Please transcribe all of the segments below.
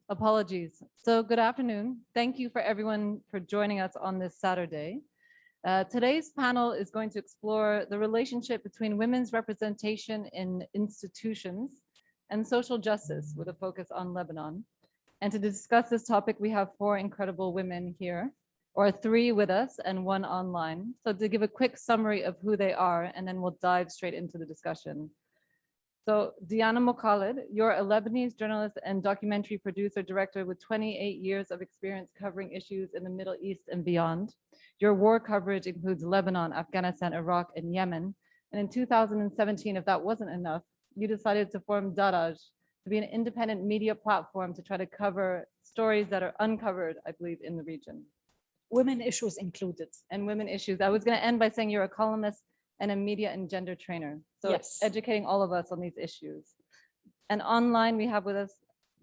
Apologies. So good afternoon. Thank you for everyone for joining us on this Saturday. Today's panel is going to explore the relationship between women's representation in institutions and social justice with a focus on Lebanon. And to discuss this topic, we have four incredible women here, or three with us and one online. So to give a quick summary of who they are, and then we'll dive straight into the discussion. So Diana Mokhaled, you're a Lebanese journalist and documentary producer director with 28 years of experience covering issues in the Middle East and beyond. Your war coverage includes Lebanon, Afghanistan, Iraq, and Yemen. And in 2017, if that wasn't enough, you decided to form Dalal to be an independent media platform to try to cover stories that are uncovered, I believe, in the region. Women issues included. And women issues. I was going to end by saying you're a columnist and a media and gender trainer. So yes, educating all of us on these issues. And online we have with us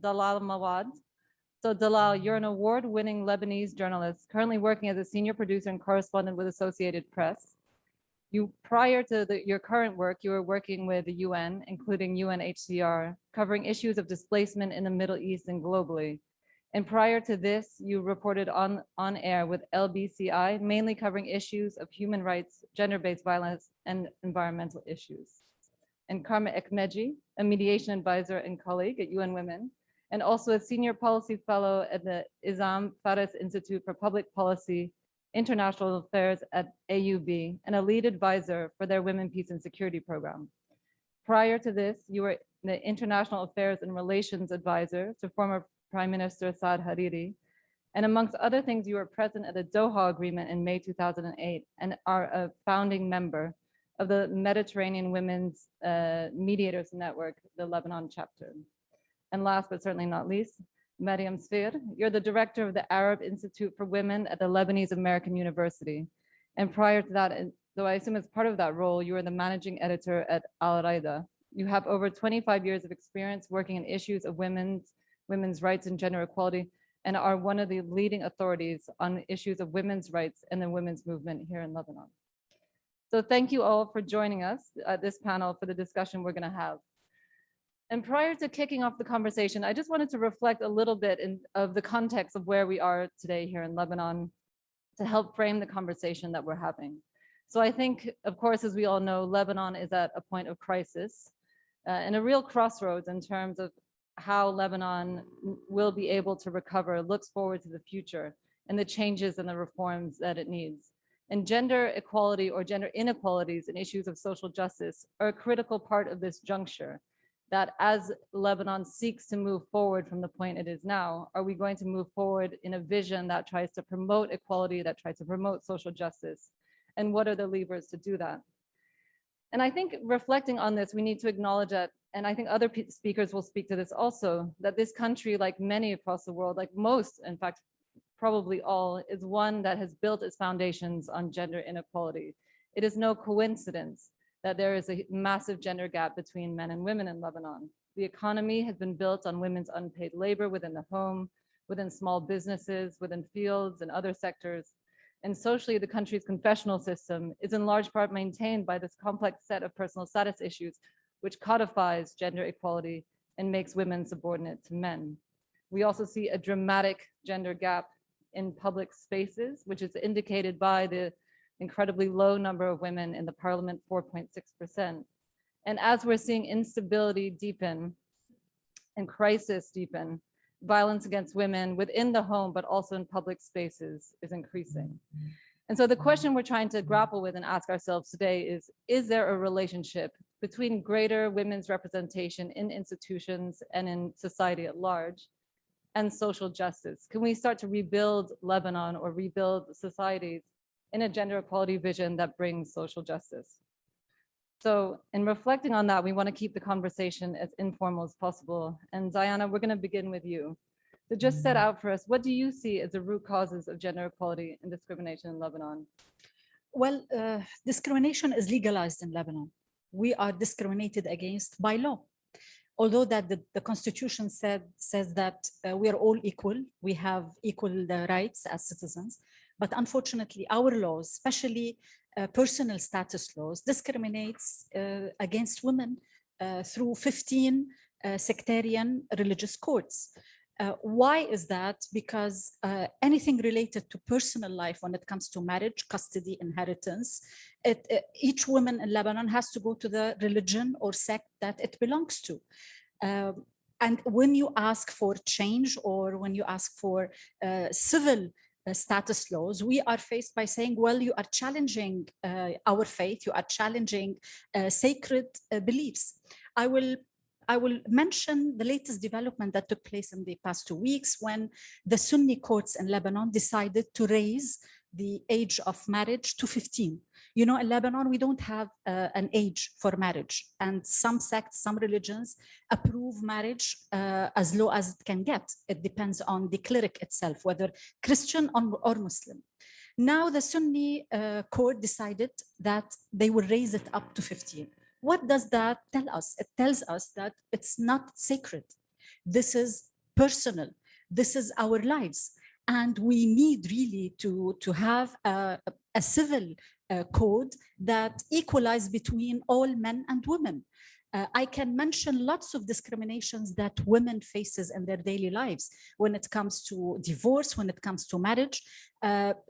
Dalal Mawad. So Dalal, you're an award-winning Lebanese journalist, currently working as a senior producer and correspondent with Associated Press. Prior to your current work, you were working with the UN, including UNHCR, covering issues of displacement in the Middle East and globally. And prior to this, you reported on air with LBCI, mainly covering issues of human rights, gender-based violence, and environmental issues. And Karma Ekmekji, a mediation advisor and colleague at UN Women, and also a senior policy fellow at the Issam Fares Institute for Public Policy, International Affairs at AUB, and a lead advisor for their Women, Peace, and Security program. Prior to this, you were the International Affairs and Relations advisor to former Prime Minister Saad Hariri. And amongst other things, you were present at the Doha Agreement in May 2008 and are a founding member of the Mediterranean Women's Mediators Network, the Lebanon chapter. And last but certainly not least, Mariam Sfir, you're the director of the Arab Institute for Women at the Lebanese American University. And prior to that, though I assume as part of that role, you were the managing editor at Al Raida. You have over 25 years of experience working in issues of women's rights and gender equality, and are one of the leading authorities on issues of women's rights and the women's movement here in Lebanon. So thank you all for joining us at this panel for the discussion we're going to have. And prior to kicking off the conversation, I just wanted to reflect a little bit of the context of where we are today here in Lebanon to help frame the conversation that we're having. So I think, of course, as we all know, Lebanon is at a point of crisis and a real crossroads in terms of how Lebanon will be able to recover, looks forward to the future and the changes and the reforms that it needs. And gender equality or gender inequalities and issues of social justice are a critical part of this juncture, that as Lebanon seeks to move forward from the point it is now, are we going to move forward in a vision that tries to promote equality, that tries to promote social justice? And what are the levers to do that? And I think reflecting on this, we need to acknowledge that, and I think other speakers will speak to this also, that this country, like many across the world, like most, in fact, probably all, is one that has built its foundations on gender inequality. It is no coincidence that there is a massive gender gap between men and women in Lebanon. The economy has been built on women's unpaid labor within the home, within small businesses, within fields and other sectors. And socially, the country's confessional system is in large part maintained by this complex set of personal status issues, which codifies gender equality and makes women subordinate to men. We also see a dramatic gender gap in public spaces, which is indicated by the incredibly low number of women in the parliament, 4.6%. And as we're seeing instability deepen and crisis deepen, violence against women within the home, but also in public spaces, is increasing. And so the question we're trying to grapple with and ask ourselves today is there a relationship between greater women's representation in institutions and in society at large and social justice? Can we start to rebuild Lebanon or rebuild societies in a gender equality vision that brings social justice? So in reflecting on that, we want to keep the conversation as informal as possible. And Diana, we're going to begin with you. So just set out for us, what do you see as the root causes of gender equality and discrimination in Lebanon? Well, discrimination is legalized in Lebanon. We are discriminated against by law. Although that the Constitution says that we are all equal, we have equal rights as citizens, but unfortunately our laws, especially personal status laws, discriminates against women through 15 sectarian religious codes. Why is that? Because anything related to personal life when it comes to marriage, custody, inheritance, each woman in Lebanon has to go to the religion or sect that it belongs to. And when you ask for change or when you ask for civil status laws, we are faced by saying, well, you are challenging our faith, you are challenging sacred beliefs. I will mention the latest development that took place in the past 2 weeks when the Sunni courts in Lebanon decided to raise the age of marriage to 15. You know, in Lebanon, we don't have an age for marriage, and some sects, some religions approve marriage as low as it can get. It depends on the cleric itself, whether Christian or Muslim. Now the Sunni court decided that they will raise it up to 15. What does that tell us? It tells us that it's not sacred. This is personal. This is our lives. And we need really to have a civil code that equalizes between all men and women. I can mention lots of discriminations that women faces in their daily lives when it comes to divorce, when it comes to marriage.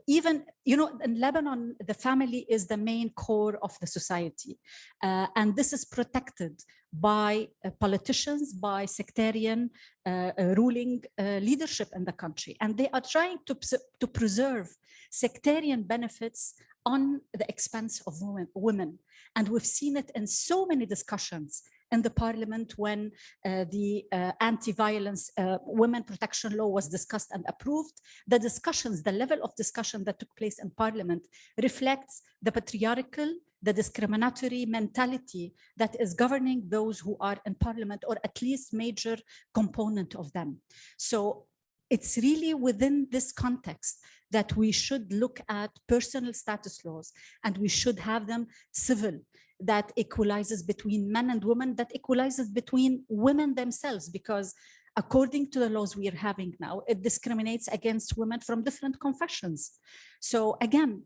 Even, you know, in Lebanon, the family is the main core of the society. And this is protected by politicians, by sectarian ruling leadership in the country. And they are trying to preserve sectarian benefits on the expense of women. And we've seen it in so many discussions in the parliament when the anti-violence women protection law was discussed and approved. The discussions, the level of discussion that took place in parliament reflects the patriarchal, the discriminatory mentality that is governing those who are in parliament, or at least major component of them. So it's really within this context that we should look at personal status laws, and we should have them civil, that equalizes between men and women, that equalizes between women themselves, because according to the laws we are having now, it discriminates against women from different confessions. So again,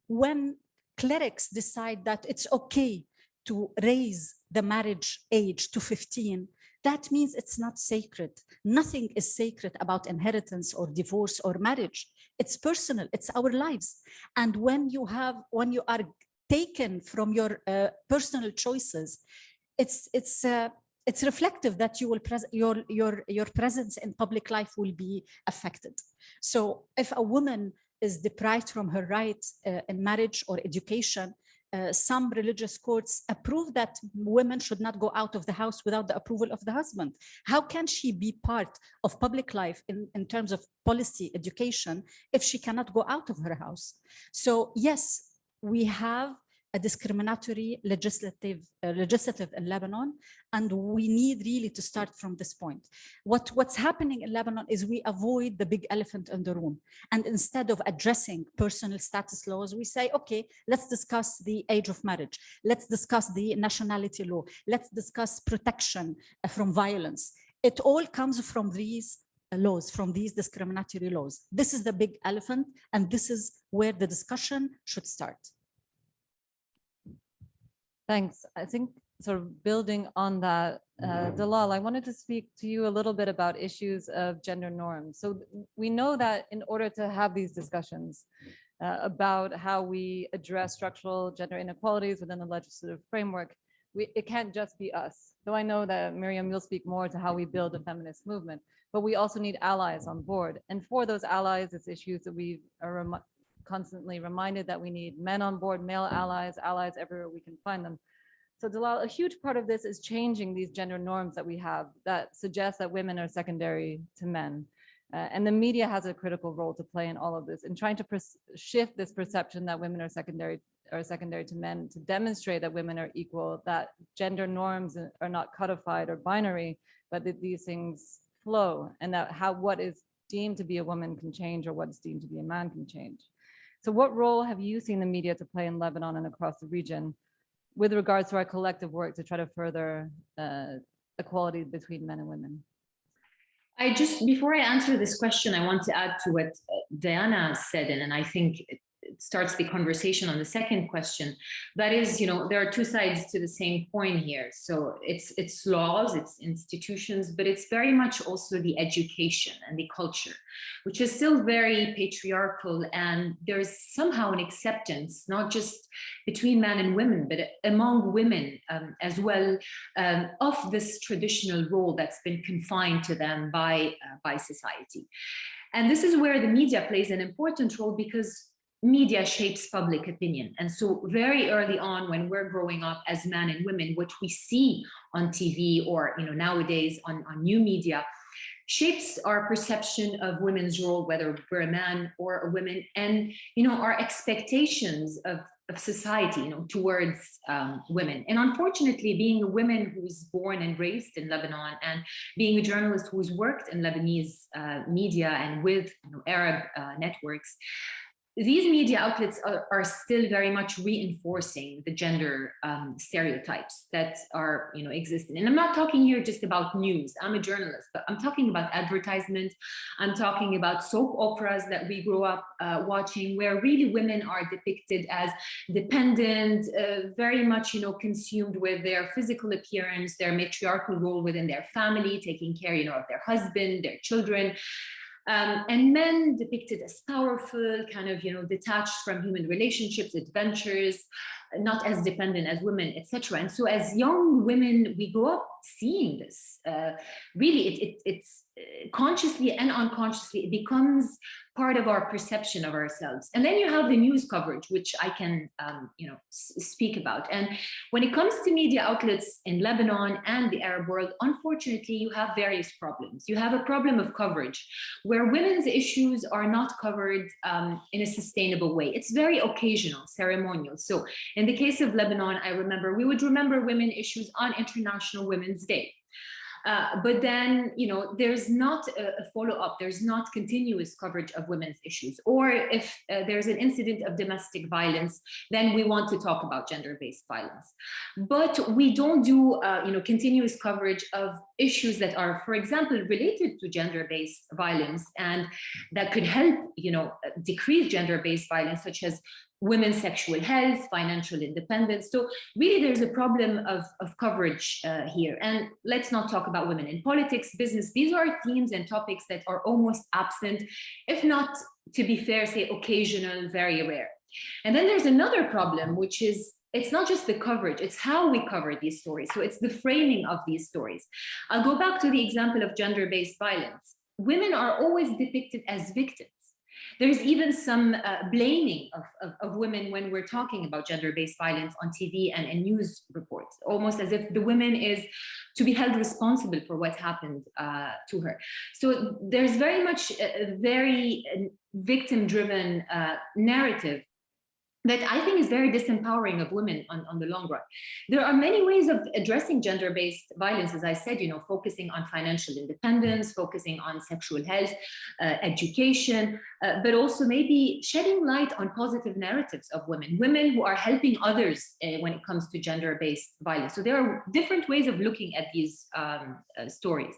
when clerics decide that it's okay to raise the marriage age to 15, that means it's not sacred. Nothing is sacred about inheritance or divorce or marriage. It's personal, it's our lives. And when you are taken from your personal choices, it's reflective that you will your presence in public life will be affected. So if a woman is deprived from her rights in marriage or education, some religious courts approve that women should not go out of the house without the approval of the husband. How can she be part of public life in terms of policy education if she cannot go out of her house? So yes, we have a discriminatory legislative in Lebanon, and we need really to start from this point. What's happening in Lebanon is we avoid the big elephant in the room, and instead of addressing personal status laws, we say, okay, let's discuss the age of marriage, let's discuss the nationality law, let's discuss protection from violence. It all comes from these laws, from these discriminatory laws. This is the big elephant, and this is where the discussion should start. Thanks. I think sort of building on that, Dalal, I wanted to speak to you a little bit about issues of gender norms. So we know that in order to have these discussions about how we address structural gender inequalities within the legislative framework, it can't just be us. Though I know that Miriam, you'll speak more to how we build a feminist movement, but we also need allies on board. And for those allies, it's issues that we are constantly reminded that we need men on board, male allies, allies everywhere we can find them. So Dalal, a huge part of this is changing these gender norms that we have that suggest that women are secondary to men. And the media has a critical role to play in all of this, in trying to shift this perception that women are secondary to men, to demonstrate that women are equal, that gender norms are not codified or binary, but that these things flow, and that what is deemed to be a woman can change, or what is deemed to be a man can change. So what role have you seen the media to play in Lebanon and across the region with regards to our collective work to try to further equality between men and women? Before I answer this question, I want to add to what Diana said, and I think starts the conversation on the second question. That is, there are two sides to the same coin here. So it's laws, it's institutions, but it's very much also the education and the culture, which is still very patriarchal. And there's somehow an acceptance, not just between men and women, but among women as well, of this traditional role that's been confined to them by society. And this is where the media plays an important role, because media shapes public opinion. And so very early on, when we're growing up as men and women, what we see on TV or nowadays on new media shapes our perception of women's role, whether we're a man or a woman, and our expectations of society towards women. And unfortunately, being a woman who's born and raised in Lebanon, and being a journalist who's worked in Lebanese media and with Arab networks, these media outlets are still very much reinforcing the gender stereotypes that are existing. And I'm not talking here just about news. I'm a journalist, but I'm talking about advertisement. I'm talking about soap operas that we grew up watching, where really women are depicted as dependent, very much consumed with their physical appearance, their matriarchal role within their family, taking care of their husband, their children. And men depicted as powerful, kind of, detached from human relationships, adventures, not as dependent as women, etc. And so as young women, we grow up seeing this. Really, it's consciously and unconsciously, it becomes part of our perception of ourselves. And then you have the news coverage, which I can, speak about. And when it comes to media outlets in Lebanon and the Arab world, unfortunately, you have various problems. You have a problem of coverage, where women's issues are not covered in a sustainable way. It's very occasional, ceremonial. So in the case of Lebanon, I remember we would remember women issues on International Women's Day. But then, there's not a follow-up, there's not continuous coverage of women's issues. Or if there's an incident of domestic violence, then we want to talk about gender-based violence. But we don't do, continuous coverage of issues that are, for example, related to gender-based violence, and that could help, decrease gender-based violence, such as women's sexual health, financial independence. So really there's a problem of coverage here. And let's not talk about women in politics, business. These are themes and topics that are almost absent, if not, to be fair, say occasional, very rare. And then there's another problem, which is it's not just the coverage, it's how we cover these stories. So it's the framing of these stories. I'll go back to the example of gender-based violence. Women are always depicted as victims. There's even some blaming of women when we're talking about gender-based violence on TV and news reports, almost as if the woman is to be held responsible for what happened to her. So there's very much a very victim-driven narrative that I think is very disempowering of women on the long run. There are many ways of addressing gender-based violence, as I said, focusing on financial independence, focusing on sexual health, education, but also maybe shedding light on positive narratives of women who are helping others when it comes to gender-based violence. So there are different ways of looking at these stories.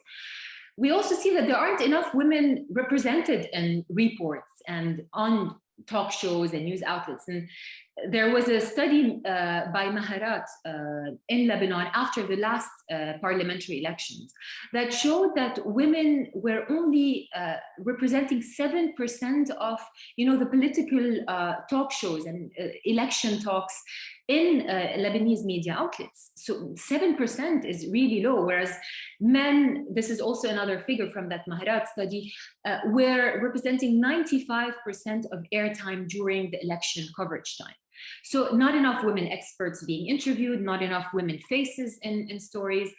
We also see that there aren't enough women represented in reports and on talk shows and news outlets. And there was a study by Maharat in Lebanon after the last parliamentary elections that showed that women were only representing 7% of, the political talk shows and election talks in Lebanese media outlets. So 7% is really low, whereas men, this is also another figure from that Maharat study, were representing 95% of airtime during the election coverage time. So not enough women experts being interviewed, not enough women faces in stories.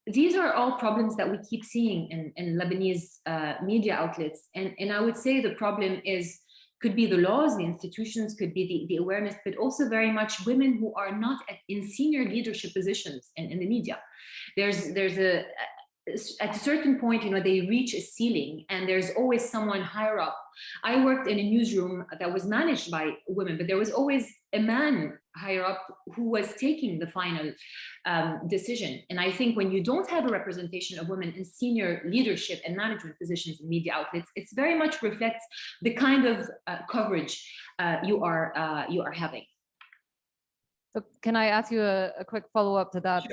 These are all problems that we keep seeing in Lebanese media outlets. And I would say the problem could be the laws, the institutions, could be the awareness, but also very much women who are not in senior leadership positions in the media. At a certain point, they reach a ceiling, and there's always someone higher up I worked in a newsroom that was managed by women, but there was always a man higher up who was taking the final decision. And I think when you don't have a representation of women in senior leadership and management positions in media outlets, it's very much reflects the kind of coverage you are having. So can I ask you a quick follow-up to that? Sure.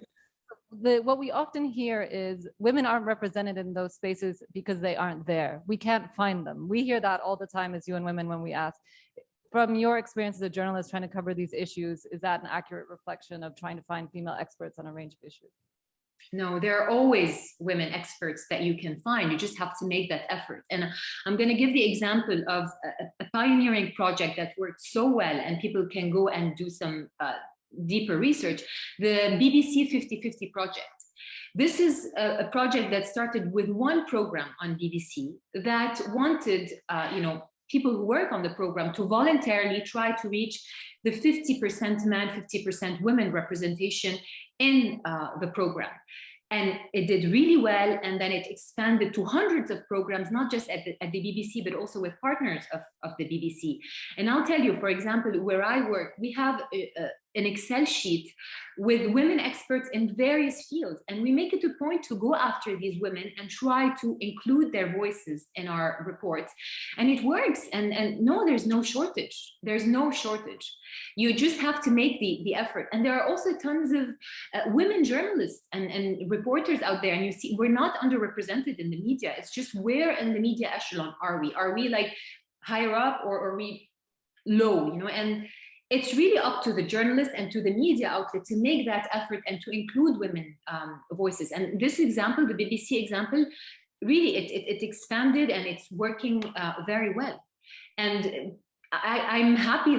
What we often hear is women aren't represented in those spaces because they aren't there. We can't find them. We hear that all the time as UN Women when we ask. From your experience as a journalist trying to cover these issues, is that an accurate reflection of trying to find female experts on a range of issues? No, there are always women experts that you can find. You just have to make that effort. And I'm going to give the example of a pioneering project that worked so well, and people can go and do some deeper research, the BBC 50/50 project. This is a project that started with one program on BBC that wanted, people who work on the program to voluntarily try to reach the 50% men, 50% women representation in the program. And it did really well, and then it expanded to hundreds of programs, not just at the BBC, but also with partners of the BBC. And I'll tell you, for example, where I work, we have an Excel sheet with women experts in various fields, and we make it a point to go after these women and try to include their voices in our reports. And it works, and no, there's no shortage. There's no shortage. You just have to make the effort. And there are also tons of women journalists and reporters out there, and you see, we're not underrepresented in the media. It's just where in the media echelon are we? Are we like higher up, or are we low, and it's really up to the journalist and to the media outlet to make that effort and to include women voices. And this example, the BBC example, really it expanded, and it's working very well. And I'm happy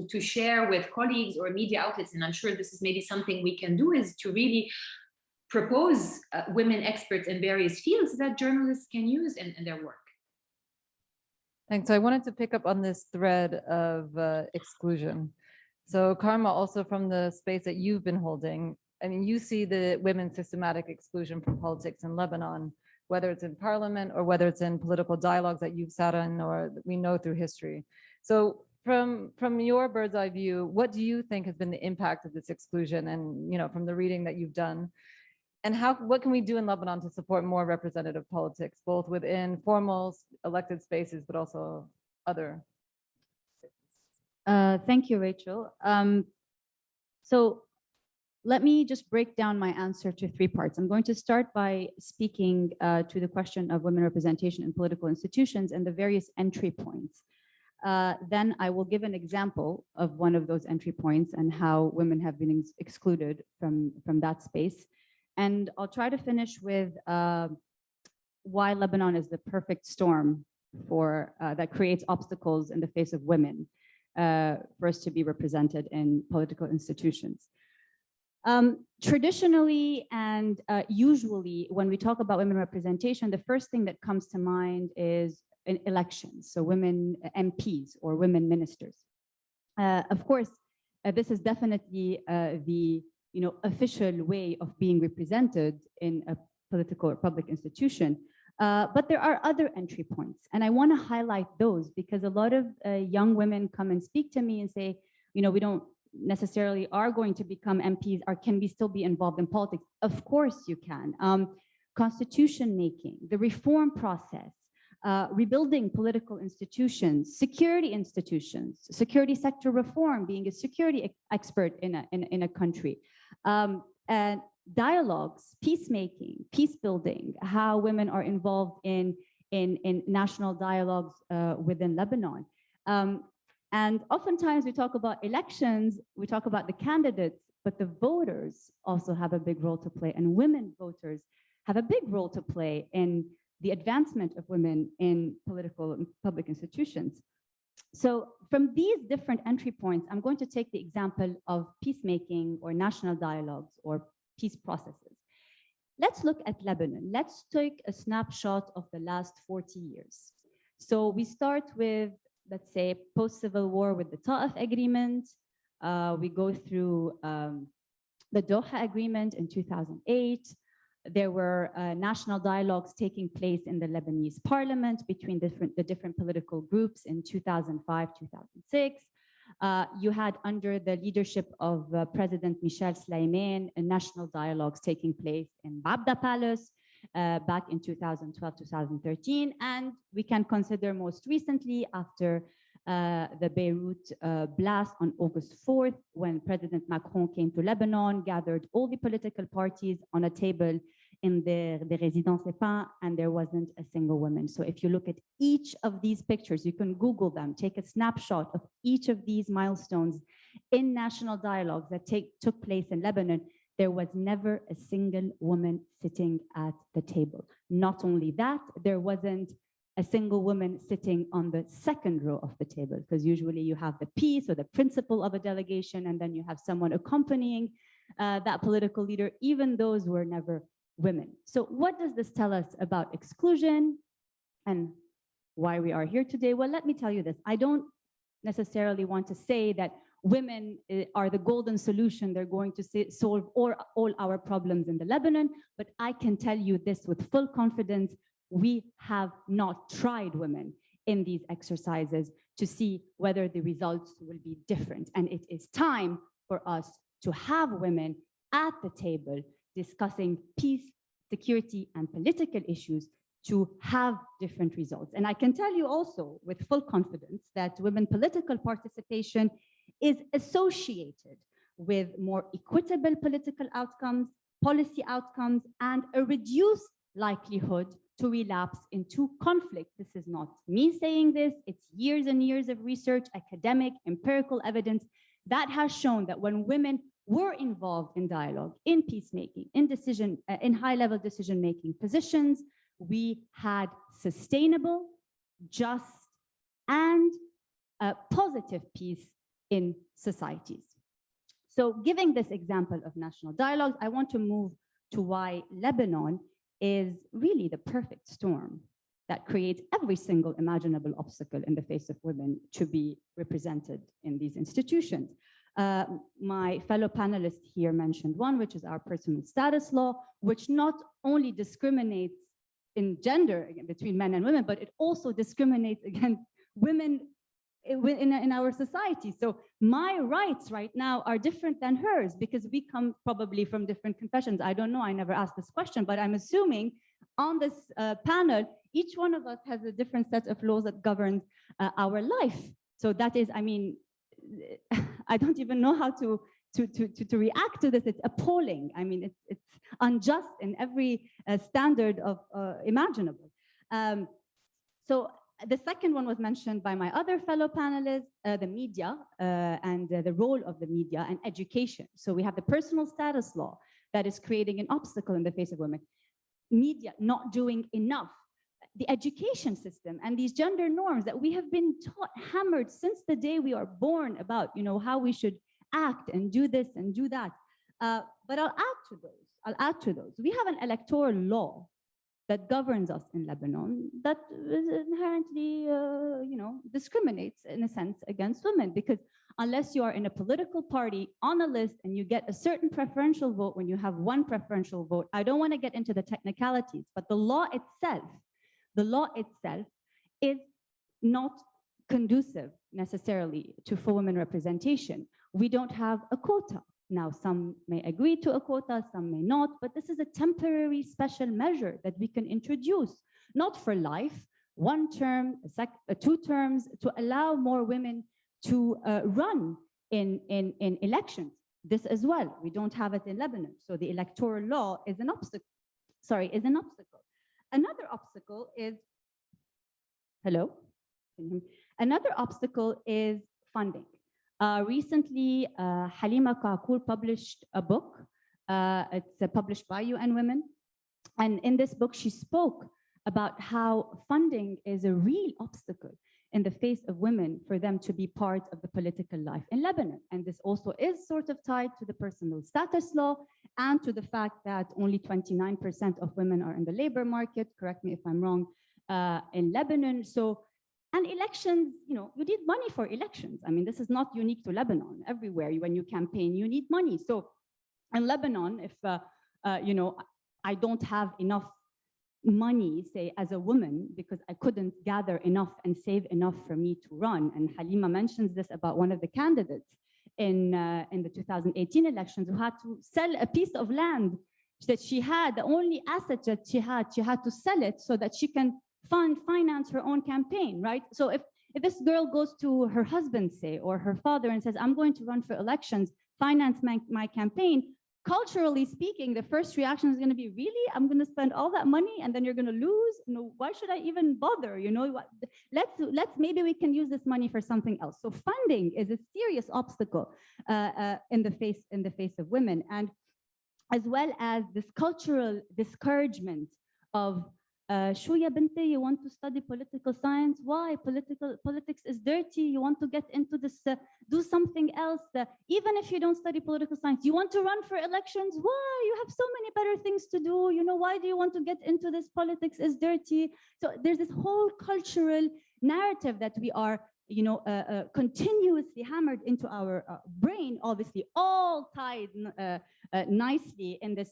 to share with colleagues or media outlets, and I'm sure this is maybe something we can do, is to really propose women experts in various fields that journalists can use in their work. Thanks. So I wanted to pick up on this thread of exclusion. So Karma, also from the space that you've been holding, I mean, you see the women's systematic exclusion from politics in Lebanon, whether it's in parliament or whether it's in political dialogues that you've sat in or we know through history. So from your bird's eye view, what do you think has been the impact of this exclusion, and from the reading that you've done? And what can we do in Lebanon to support more representative politics, both within formal elected spaces, but also other? Thank you, Rachel. So let me just break down my answer to 3 parts. I'm going to start by speaking to the question of women representation in political institutions and the various entry points. Then I will give an example of one of those entry points and how women have been excluded from that space. And I'll try to finish with why Lebanon is the perfect storm for that creates obstacles in the face of women for us to be represented in political institutions. Traditionally and usually, when we talk about women representation, the first thing that comes to mind is in elections, so women MPs or women ministers. Of course, this is definitely the official way of being represented in a political or public institution. But there are other entry points, and I want to highlight those because a lot of young women come and speak to me and say, we don't necessarily are going to become MPs, or can we still be involved in politics? Of course you can. Constitution making, the reform process, rebuilding political institutions, security sector reform, being a security expert in a country, and dialogues, peacemaking, peace building, how women are involved in national dialogues within Lebanon. And oftentimes we talk about elections, we talk about the candidates, but the voters also have a big role to play, and women voters have a big role to play in the advancement of women in political and public institutions. So from these different entry points, I'm going to take the example of peacemaking or national dialogues or peace processes. Let's look at Lebanon. Let's take a snapshot of the last 40 years. So we start with, let's say, post-Civil War with the Ta'if Agreement. We go through the Doha Agreement in 2008. There were national dialogues taking place in the Lebanese parliament between the different political groups in 2005, 2006. You had, under the leadership of President Michel Sleiman, national dialogues taking place in Babda Palace back in 2012, 2013. And we can consider most recently after the Beirut blast on August 4th, when President Macron came to Lebanon, gathered all the political parties on a table in the Résidence Épin, and there wasn't a single woman. So if you look at each of these pictures, you can Google them, take a snapshot of each of these milestones in national dialogues that took place in Lebanon. There was never a single woman sitting at the table. Not only that, there wasn't a single woman sitting on the second row of the table, because usually you have the piece or the principal of a delegation, and then you have someone accompanying that political leader. Even those were never women. So what does this tell us about exclusion and why we are here today? Well, let me tell you this. I don't necessarily want to say that women are the golden solution. They're going to solve all our problems in the Lebanon, but I can tell you this with full confidence. We have not tried women in these exercises to see whether the results will be different. And it is time for us to have women at the table discussing peace, security, and political issues to have different results. And I can tell you also with full confidence that women political participation is associated with more equitable political outcomes, policy outcomes, and a reduced likelihood to relapse into conflict. This is not me saying this, it's years and years of research, academic, empirical evidence that has shown that when women were involved in dialogue, in peacemaking, in high-level decision-making positions, we had sustainable, just, and positive peace in societies. So giving this example of national dialogue, I want to move to why Lebanon is really the perfect storm that creates every single imaginable obstacle in the face of women to be represented in these institutions. My fellow panelists here mentioned one, which is our personal status law, which not only discriminates in gender between men and women, but it also discriminates against women in our society. So my rights right now are different than hers because we come probably from different confessions. I don't know, I never asked this question, but I'm assuming on this panel, each one of us has a different set of laws that governs our life. So that is, I mean, I don't even know how to react to this. It's appalling. I mean, it's unjust in every standard of imaginable. So the second one was mentioned by my other fellow panelists, the media and the role of the media and education. So we have the personal status law that is creating an obstacle in the face of women. Media not doing enough. The education system and these gender norms that we have been taught, hammered since the day we are born about, you know, how we should act and do this and do that. But I'll add to those. We have an electoral law that governs us in Lebanon that inherently, you know, discriminates in a sense against women, because unless you are in a political party on a list and you get a certain preferential vote, when you have one preferential vote, I don't want to get into the technicalities, but the law itself is not conducive necessarily to full women representation. We don't have a quota. Now, some may agree to a quota, some may not, but this is a temporary special measure that we can introduce, not for life, one term, two terms, to allow more women to run in elections. This as well, we don't have it in Lebanon. So the electoral law is an obstacle. Another obstacle is, hello? Another obstacle is funding. Recently, Halima Kakour published a book. It's published by UN Women. And in this book, she spoke about how funding is a real obstacle in the face of women for them to be part of the political life in Lebanon. And this also is sort of tied to the personal status law and to the fact that only 29% of women are in the labor market, correct me if I'm wrong, in Lebanon. So, and elections, you know, you need money for elections. I mean, this is not unique to Lebanon. Everywhere, when you campaign, you need money. So in Lebanon, if, you know, I don't have enough money, say, as a woman, because I couldn't gather enough and save enough for me to run. And Halima mentions this about one of the candidates in the 2018 elections, who had to sell a piece of land that she had, the only asset that she had to sell it so that she can finance her own campaign, right? So if this girl goes to her husband, say, or her father and says, I'm going to run for elections, finance my campaign, culturally speaking, the first reaction is going to be, really? I'm going to spend all that money and then you're going to lose? No, why should I even bother? You know, let's maybe we can use this money for something else. So funding is a serious obstacle in the face of women, and as well as this cultural discouragement of شو يا بنتي, you want to study political science? Why? Politics is dirty. You want to get into this, do something else. Even if you don't study political science, you want to run for elections? Why? You have so many better things to do. You know, why do you want to get into this? Politics is dirty. So there's this whole cultural narrative that we are, you know, continuously hammered into our brain, obviously all tied nicely in this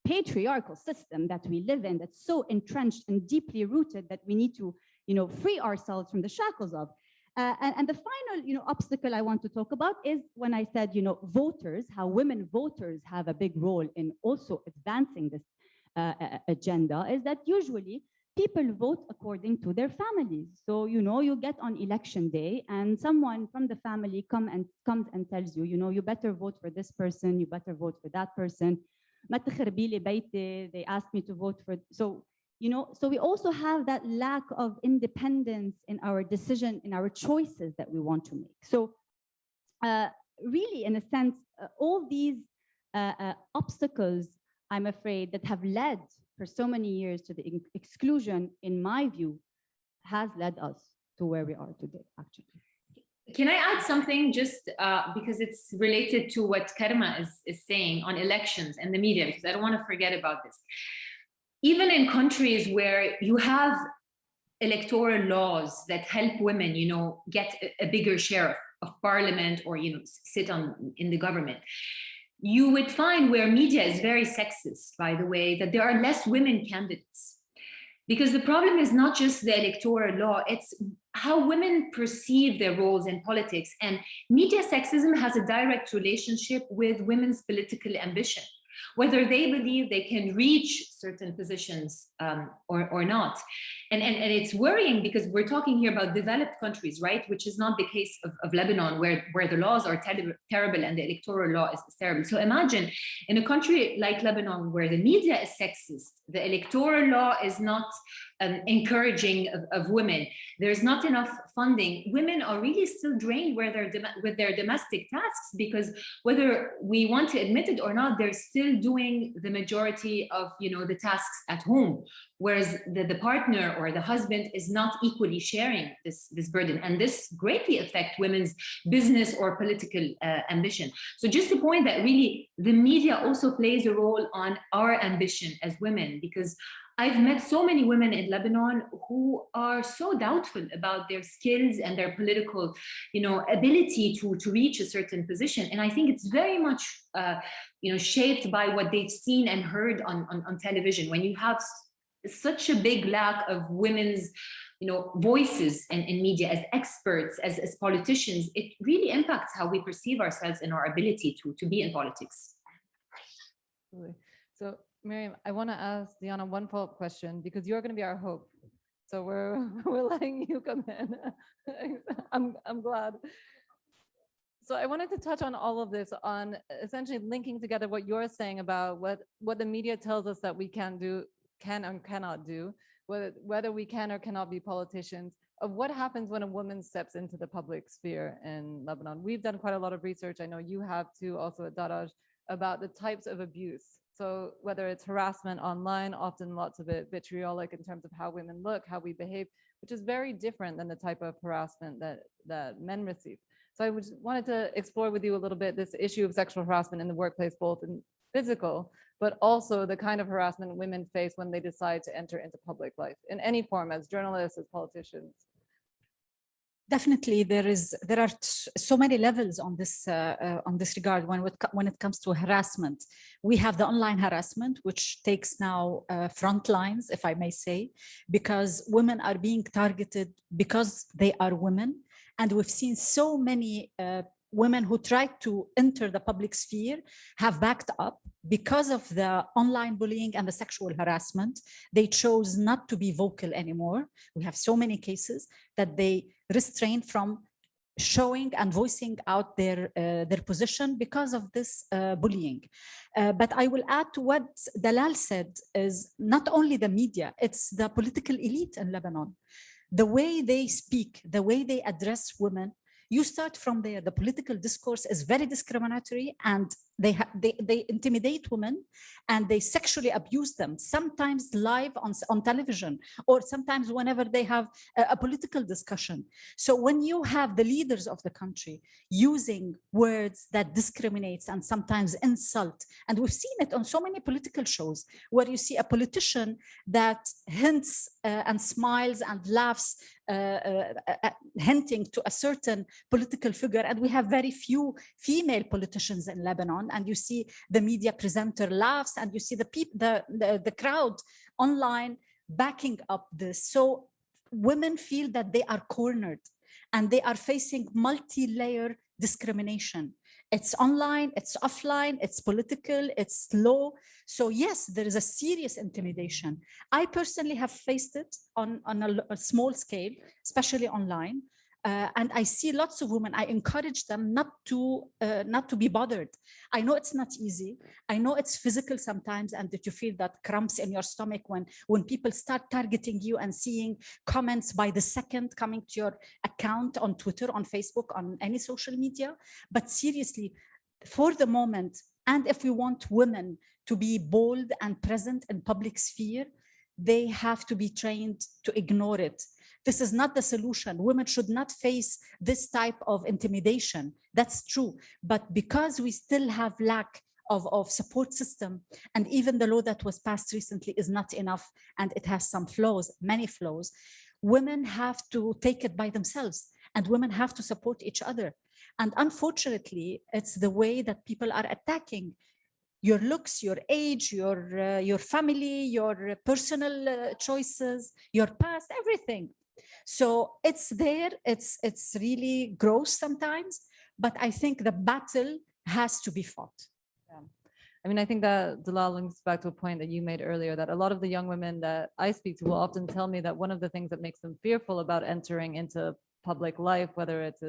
patriarchal system that we live in, that's so entrenched and deeply rooted that we need to, you know, free ourselves from the shackles of. And the final, you know, obstacle I want to talk about is when I said, you know, voters, how women voters have a big role in also advancing this agenda, is that usually people vote according to their families. So, you know, you get on election day and someone from the family comes and tells you, you know, you better vote for this person, you better vote for that person. They asked me to vote for. So, you know, so we also have that lack of independence in our decision, in our choices that we want to make. So really, in a sense, all these obstacles, I'm afraid, that have led for so many years to the exclusion, in my view, has led us to where we are today, actually. Can I add something just because it's related to what Karima is saying on elections and the media, because I don't want to forget about this. Even in countries where you have electoral laws that help women, you know, get a bigger share of parliament or, you know, sit in the government, you would find where media is very sexist, by the way, that there are less women candidates. Because the problem is not just the electoral law, it's how women perceive their roles in politics. And media sexism has a direct relationship with women's political ambition, whether they believe they can reach certain positions or not. And it's worrying because we're talking here about developed countries, right? Which is not the case of Lebanon, where the laws are terrible and the electoral law is terrible. So imagine in a country like Lebanon, where the media is sexist, the electoral law is not encouraging of women, there's not enough funding, women are really still drained with their domestic tasks, because whether we want to admit it or not, they're still doing the majority of, you know, the tasks at home, whereas the partner or the husband is not equally sharing this burden, and this greatly affects women's business or political ambition. So just to point that really the media also plays a role on our ambition as women, because I've met so many women in Lebanon who are so doubtful about their skills and their political, you know, ability to reach a certain position. And I think it's very much, you know, shaped by what they've seen and heard on television. When you have such a big lack of women's, you know, voices in media as experts, as politicians, it really impacts how we perceive ourselves and our ability to be in politics. So Miriam, I want to ask Diana one follow-up question, because you're going to be our hope. So we're letting you come in. I'm glad. So I wanted to touch on all of this, on essentially linking together what you're saying about what the media tells us that we can and cannot do, whether we can or cannot be politicians, of what happens when a woman steps into the public sphere in Lebanon. We've done quite a lot of research, I know you have too, also at Daraj, about the types of abuse. So whether it's harassment online, often lots of it vitriolic in terms of how women look, how we behave, which is very different than the type of harassment that men receive. So I wanted to explore with you a little bit this issue of sexual harassment in the workplace, both in physical, but also the kind of harassment women face when they decide to enter into public life in any form, as journalists, as politicians. Definitely, there are so many levels on this regard. When it comes to harassment, we have the online harassment, which takes now front lines, if I may say, because women are being targeted because they are women, and we've seen so many women who tried to enter the public sphere have backed up because of the online bullying and the sexual harassment. They chose not to be vocal anymore. We have so many cases that they restrain from showing and voicing out their position because of this bullying. But I will add to what Dalal said, is not only the media, it's the political elite in Lebanon. The way they speak, the way they address women, you start from there. The political discourse is very discriminatory, and they intimidate women and they sexually abuse them, sometimes live on television, or sometimes whenever they have a political discussion. So when you have the leaders of the country using words that discriminates and sometimes insult, and we've seen it on so many political shows where you see a politician that hints and smiles and laughs, hinting to a certain political figure, and we have very few female politicians in Lebanon, and you see the media presenter laughs, and you see the crowd online backing up this. So women feel that they are cornered and they are facing multi-layer discrimination. It's online, it's offline, it's political, it's law. So yes, there is a serious intimidation. I personally have faced it on a small scale, especially online. And I see lots of women. I encourage them not to be bothered. I know it's not easy. I know it's physical sometimes, and that you feel that cramps in your stomach when people start targeting you and seeing comments by the second coming to your account on Twitter, on Facebook, on any social media. But seriously, for the moment, and if we want women to be bold and present in public sphere, they have to be trained to ignore it. This is not the solution. Women should not face this type of intimidation. That's true. But because we still have lack of support system, and even the law that was passed recently is not enough, and it has some flaws, many flaws, women have to take it by themselves, and women have to support each other. And unfortunately, it's the way that people are attacking your looks, your age, your family, your personal choices, your past, everything. So it's there, it's really gross sometimes, but I think the battle has to be fought. Yeah. I mean, I think that Dalal links back to a point that you made earlier, that a lot of the young women that I speak to will often tell me that one of the things that makes them fearful about entering into public life, whether it's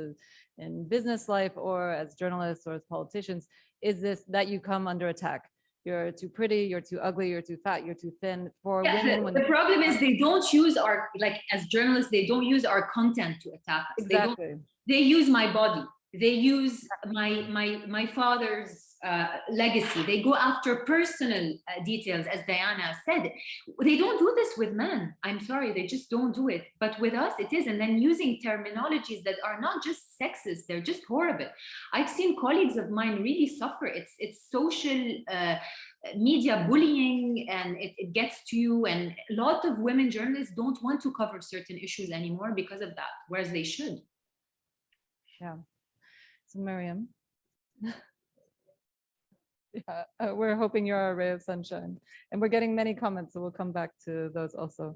in business life or as journalists or as politicians, is this, that you come under attack. You're too pretty, you're too ugly, you're too fat, you're too thin. For women, the problem is they don't use our, like as journalists, they don't use our content to attack us. Exactly. They use my body. They use my father's legacy. They go after personal details, as Diana said. They don't do this with men. I'm sorry, they just don't do it. But with us, it is. And then using terminologies that are not just sexist, they're just horrible. I've seen colleagues of mine really suffer. It's social media bullying, and it gets to you. And a lot of women journalists don't want to cover certain issues anymore because of that, whereas they should. Yeah. So Miriam, yeah, we're hoping you're a ray of sunshine, and we're getting many comments, so we'll come back to those also.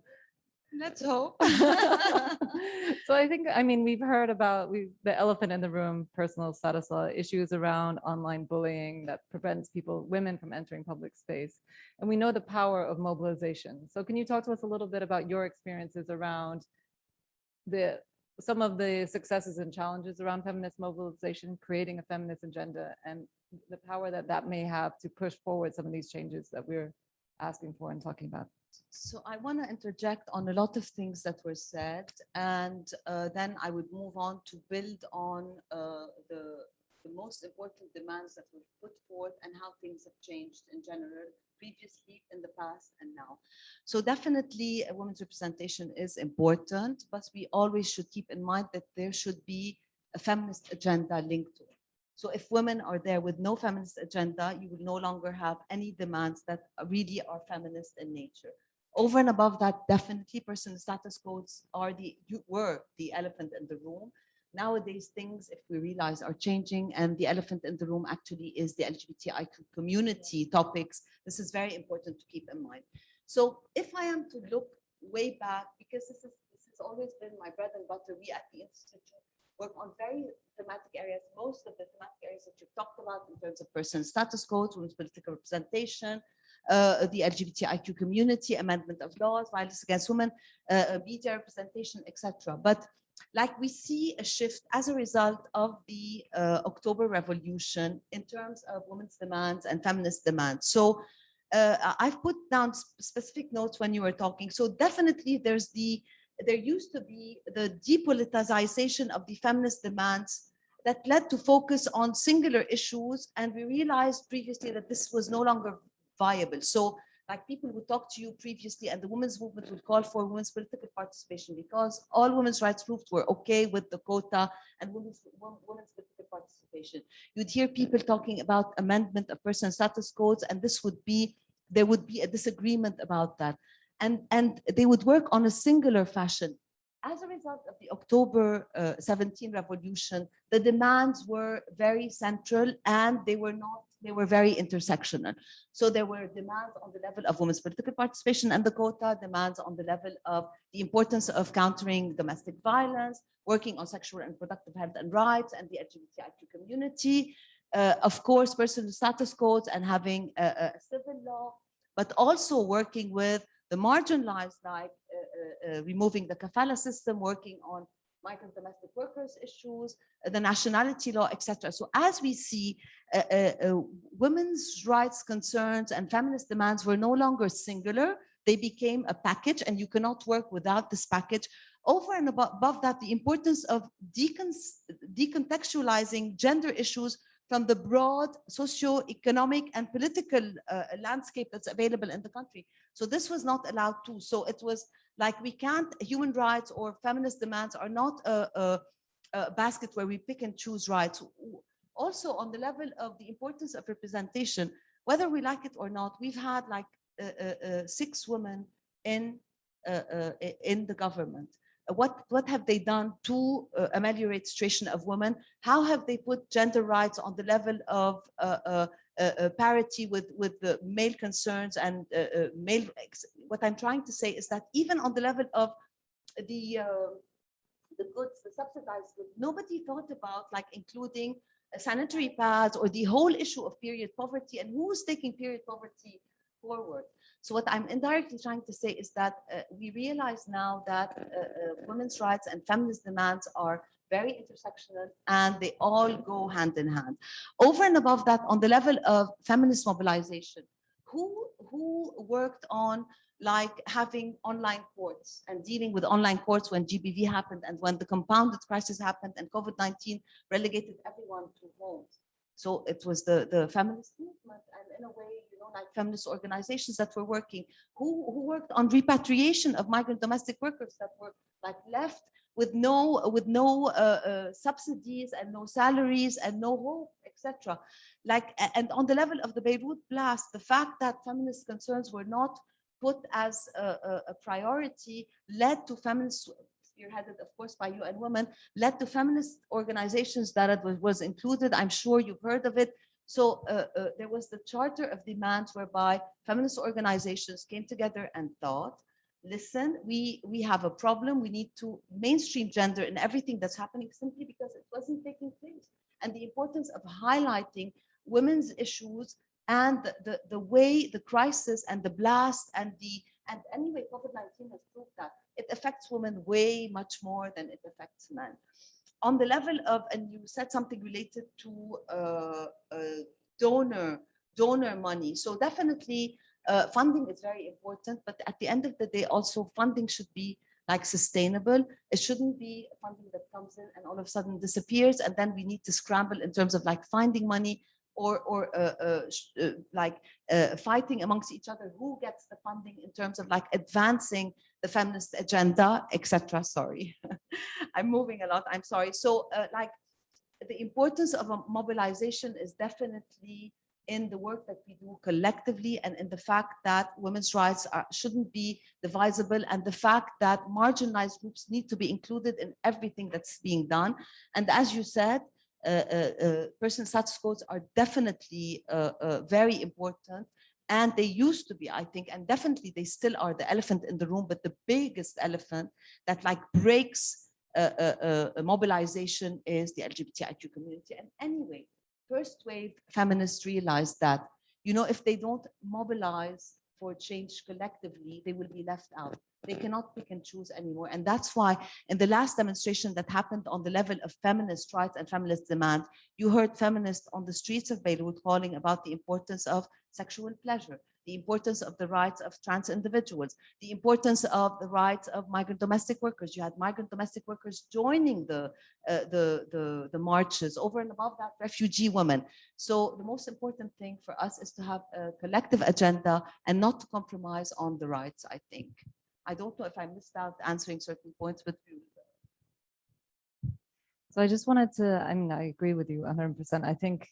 Let's hope. So I think, I mean, we've heard about the elephant in the room, personal status law, issues around online bullying that prevents women from entering public space. And we know the power of mobilization. So can you talk to us a little bit about your experiences around some of the successes and challenges around feminist mobilization, creating a feminist agenda, and the power that may have to push forward some of these changes that we're asking for and talking about? So I want to interject on a lot of things that were said, and then I would move on to build on the most important demands that were put forth and how things have changed in general, previously, in the past, and now. So definitely a women's representation is important, but we always should keep in mind that there should be a feminist agenda linked to it. So if women are there with no feminist agenda, you will no longer have any demands that really are feminist in nature. Over and above that, definitely personal status codes were the elephant in the room. Nowadays, things, if we realize, are changing, and the elephant in the room actually is the LGBTIQ community topics. This is very important to keep in mind. So if I am to look way back, because this has always been my bread and butter, we at the Institute work on very thematic areas. Most of the thematic areas that you've talked about in terms of personal status codes, women's political representation, the LGBTIQ community, amendment of laws, violence against women, media representation, etc. But like we see a shift as a result of the October Revolution in terms of women's demands and feminist demands. So I've put down specific notes when you were talking. So definitely there used to be the depoliticization of the feminist demands that led to focus on singular issues. And we realized previously that this was no longer viable. So like people would talk to you previously, and the women's movement would call for women's political participation because all women's rights groups were okay with the quota and women's political participation. You'd hear people talking about amendment of personal status codes, and there would be a disagreement about that. And they would work on a singular fashion. As a result of the October 17 revolution, the demands were very central, and they were very intersectional. So there were demands on the level of women's political participation and the quota, demands on the level of the importance of countering domestic violence, working on sexual and reproductive health and rights, and the LGBTIQ community, of course, personal status codes and having a civil law, but also working with the marginalized, like removing the kafala system, working on migrant domestic workers issues, the nationality law, etc. So as we see, women's rights concerns and feminist demands were no longer singular. They became a package, and you cannot work without this package. Over and above that, the importance of decontextualizing gender issues from the broad socio-economic and political landscape that's available in the country. So this was not allowed to. So it was like human rights or feminist demands are not a basket where we pick and choose rights. Also on the level of the importance of representation, whether we like it or not, we've had like 6 women in the government. What have they done to ameliorate the situation of women? How have they put gender rights on the level of parity with the male concerns and male? What I'm trying to say is that even on the level of the goods, the subsidized goods, nobody thought about like including sanitary pads or the whole issue of period poverty and who's taking period poverty forward. So what I'm indirectly trying to say is that we realize now that women's rights and feminist demands are very intersectional, and they all go hand in hand. Over and above that, on the level of feminist mobilization, who worked on like having online courts and dealing with online courts when GBV happened and when the compounded crisis happened and COVID-19 relegated everyone to homes. So it was the feminist movement, and in a way, you know, like feminist organizations that were working, who worked on repatriation of migrant domestic workers that were like left with no subsidies and no salaries and no hope, etc. Like, and on the level of the Beirut blast, the fact that feminist concerns were not put as a priority led to feminist, spearheaded, of course, by UN Women, led to feminist organizations that it was included. I'm sure you've heard of it. So there was the Charter of Demands whereby feminist organizations came together and thought, listen, we have a problem. We need to mainstream gender in everything that's happening simply because it wasn't taking place. And the importance of highlighting women's issues and the way the crisis and the blast and anyway, COVID-19 has proved that it affects women way much more than it affects men. On the level of, and you said something related to donor money. So definitely funding is very important, but at the end of the day, also funding should be like sustainable. It shouldn't be funding that comes in and all of a sudden disappears, and then we need to scramble in terms of like finding money or fighting amongst each other who gets the funding in terms of like advancing the feminist agenda, etc. Sorry, I'm moving a lot. I'm sorry. So like the importance of a mobilization is definitely in the work that we do collectively and in the fact that women's rights shouldn't be divisible, and the fact that marginalized groups need to be included in everything that's being done. And as you said, personal status codes are definitely very important. And they used to be, I think, and definitely they still are the elephant in the room, but the biggest elephant that like breaks mobilization is the LGBTIQ community. And anyway, first wave feminists realized that, you know, if they don't mobilize for change collectively, they will be left out. They cannot pick and choose anymore. And that's why in the last demonstration that happened on the level of feminist rights and feminist demand, you heard feminists on the streets of Beirut calling about the importance of sexual pleasure, the importance of the rights of trans individuals, the importance of the rights of migrant domestic workers. You had migrant domestic workers joining the marches, over and above that, refugee women. So the most important thing for us is to have a collective agenda and not to compromise on the rights, I think. I don't know if I missed out answering certain points, but So I just wanted to, I mean, I agree with you 100%. I think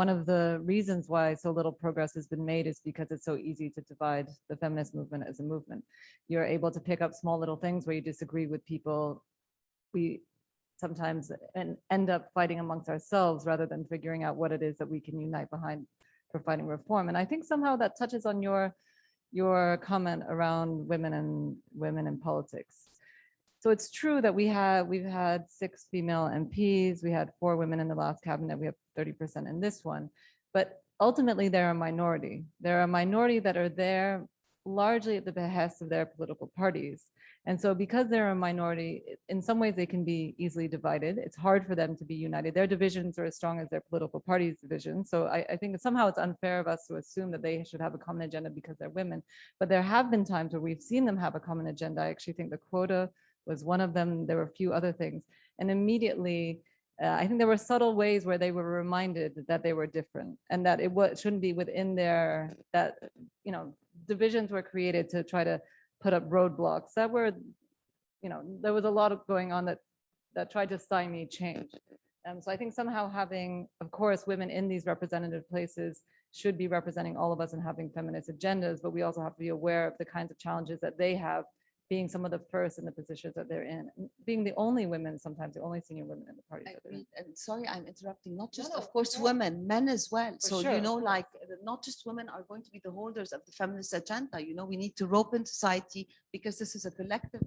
one of the reasons why so little progress has been made is because it's so easy to divide the feminist movement as a movement. You're able to pick up small little things where you disagree with people. We sometimes end up fighting amongst ourselves rather than figuring out what it is that we can unite behind for fighting reform. And I think somehow that touches on your comment around women in politics. So it's true that we've had 6 female MPs, we had 4 women in the last cabinet, we have 30% in this one, but ultimately they're a minority. They're a minority that are there largely at the behest of their political parties. And so because they're a minority, in some ways they can be easily divided. It's hard for them to be united. Their divisions are as strong as their political party's divisions. So I think that somehow it's unfair of us to assume that they should have a common agenda because they're women. But there have been times where we've seen them have a common agenda. I actually think the quota was one of them. There were a few other things. And immediately, I think there were subtle ways where they were reminded that they were different and that it shouldn't be within their, that, you know, divisions were created to try to put up roadblocks that were, you know, there was a lot of going on that tried to stymie change. So I think somehow having, of course, women in these representative places should be representing all of us and having feminist agendas, but we also have to be aware of the kinds of challenges that they have, being some of the first in the positions that they're in, being the only women, sometimes the only senior women in the party. And sorry, I'm interrupting, not just, of course, women, men as well. So, you know, like, not just women are going to be the holders of the feminist agenda. You know, we need to rope in society because this is a collective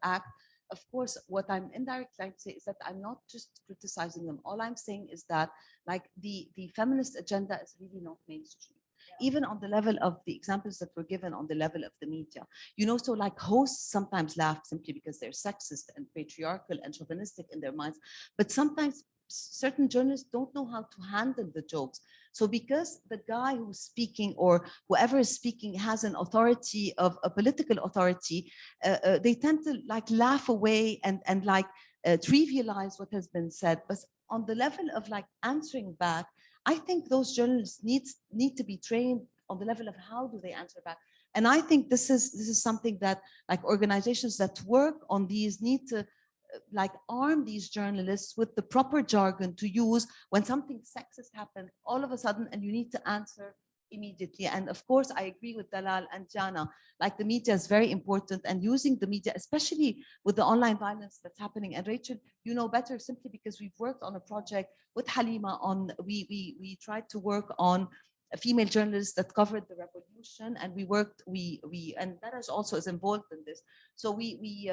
act. Of course, what I'm indirectly trying to say is that I'm not just criticizing them. All I'm saying is that, like, the feminist agenda is really not mainstream. Even on the level of the examples that were given on the level of the media, you know, so like hosts sometimes laugh simply because they're sexist and patriarchal and chauvinistic in their minds, but sometimes certain journalists don't know how to handle the jokes. So because the guy who's speaking or whoever is speaking has an authority of a political authority, they tend to like laugh away and like trivialize what has been said. But on the level of like answering back, I think those journalists need to be trained on the level of how do they answer back. And I think this is something that like organizations that work on these need to like arm these journalists with the proper jargon to use when something sexist happens all of a sudden and you need to answer immediately. And of course, I agree with Dalal and Jana, like the media is very important, and using the media, especially with the online violence that's happening. And Rachel, you know better simply because we've worked on a project with Halima on, we tried to work on a female journalist that covered the revolution, and and that is also is involved in this. So we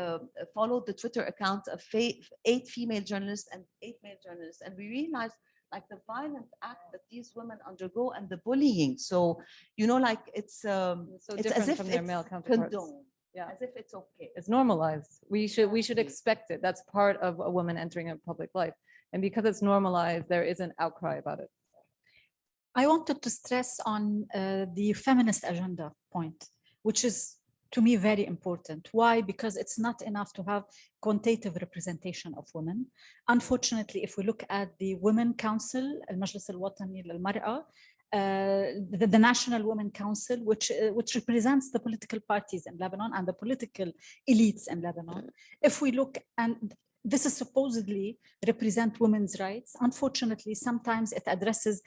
followed the Twitter account of 8 female journalists and 8 male journalists, and we realized like the violent act that these women undergo and the bullying. So, you know, like it's as if from their male counterparts. condoned, as if it's okay. It's normalized. We should expect it. That's part of a woman entering a public life. And because it's normalized, there is an outcry about it. I wanted to stress on the feminist agenda point, which is to me very important. Why? Because it's not enough to have quantitative representation of women. Unfortunately, if we look at the Women Council, المجلس الوطني للمرأة, the National Women Council, which represents the political parties in Lebanon and the political elites in Lebanon. If we look, and this is supposedly represent women's rights, unfortunately, sometimes it addresses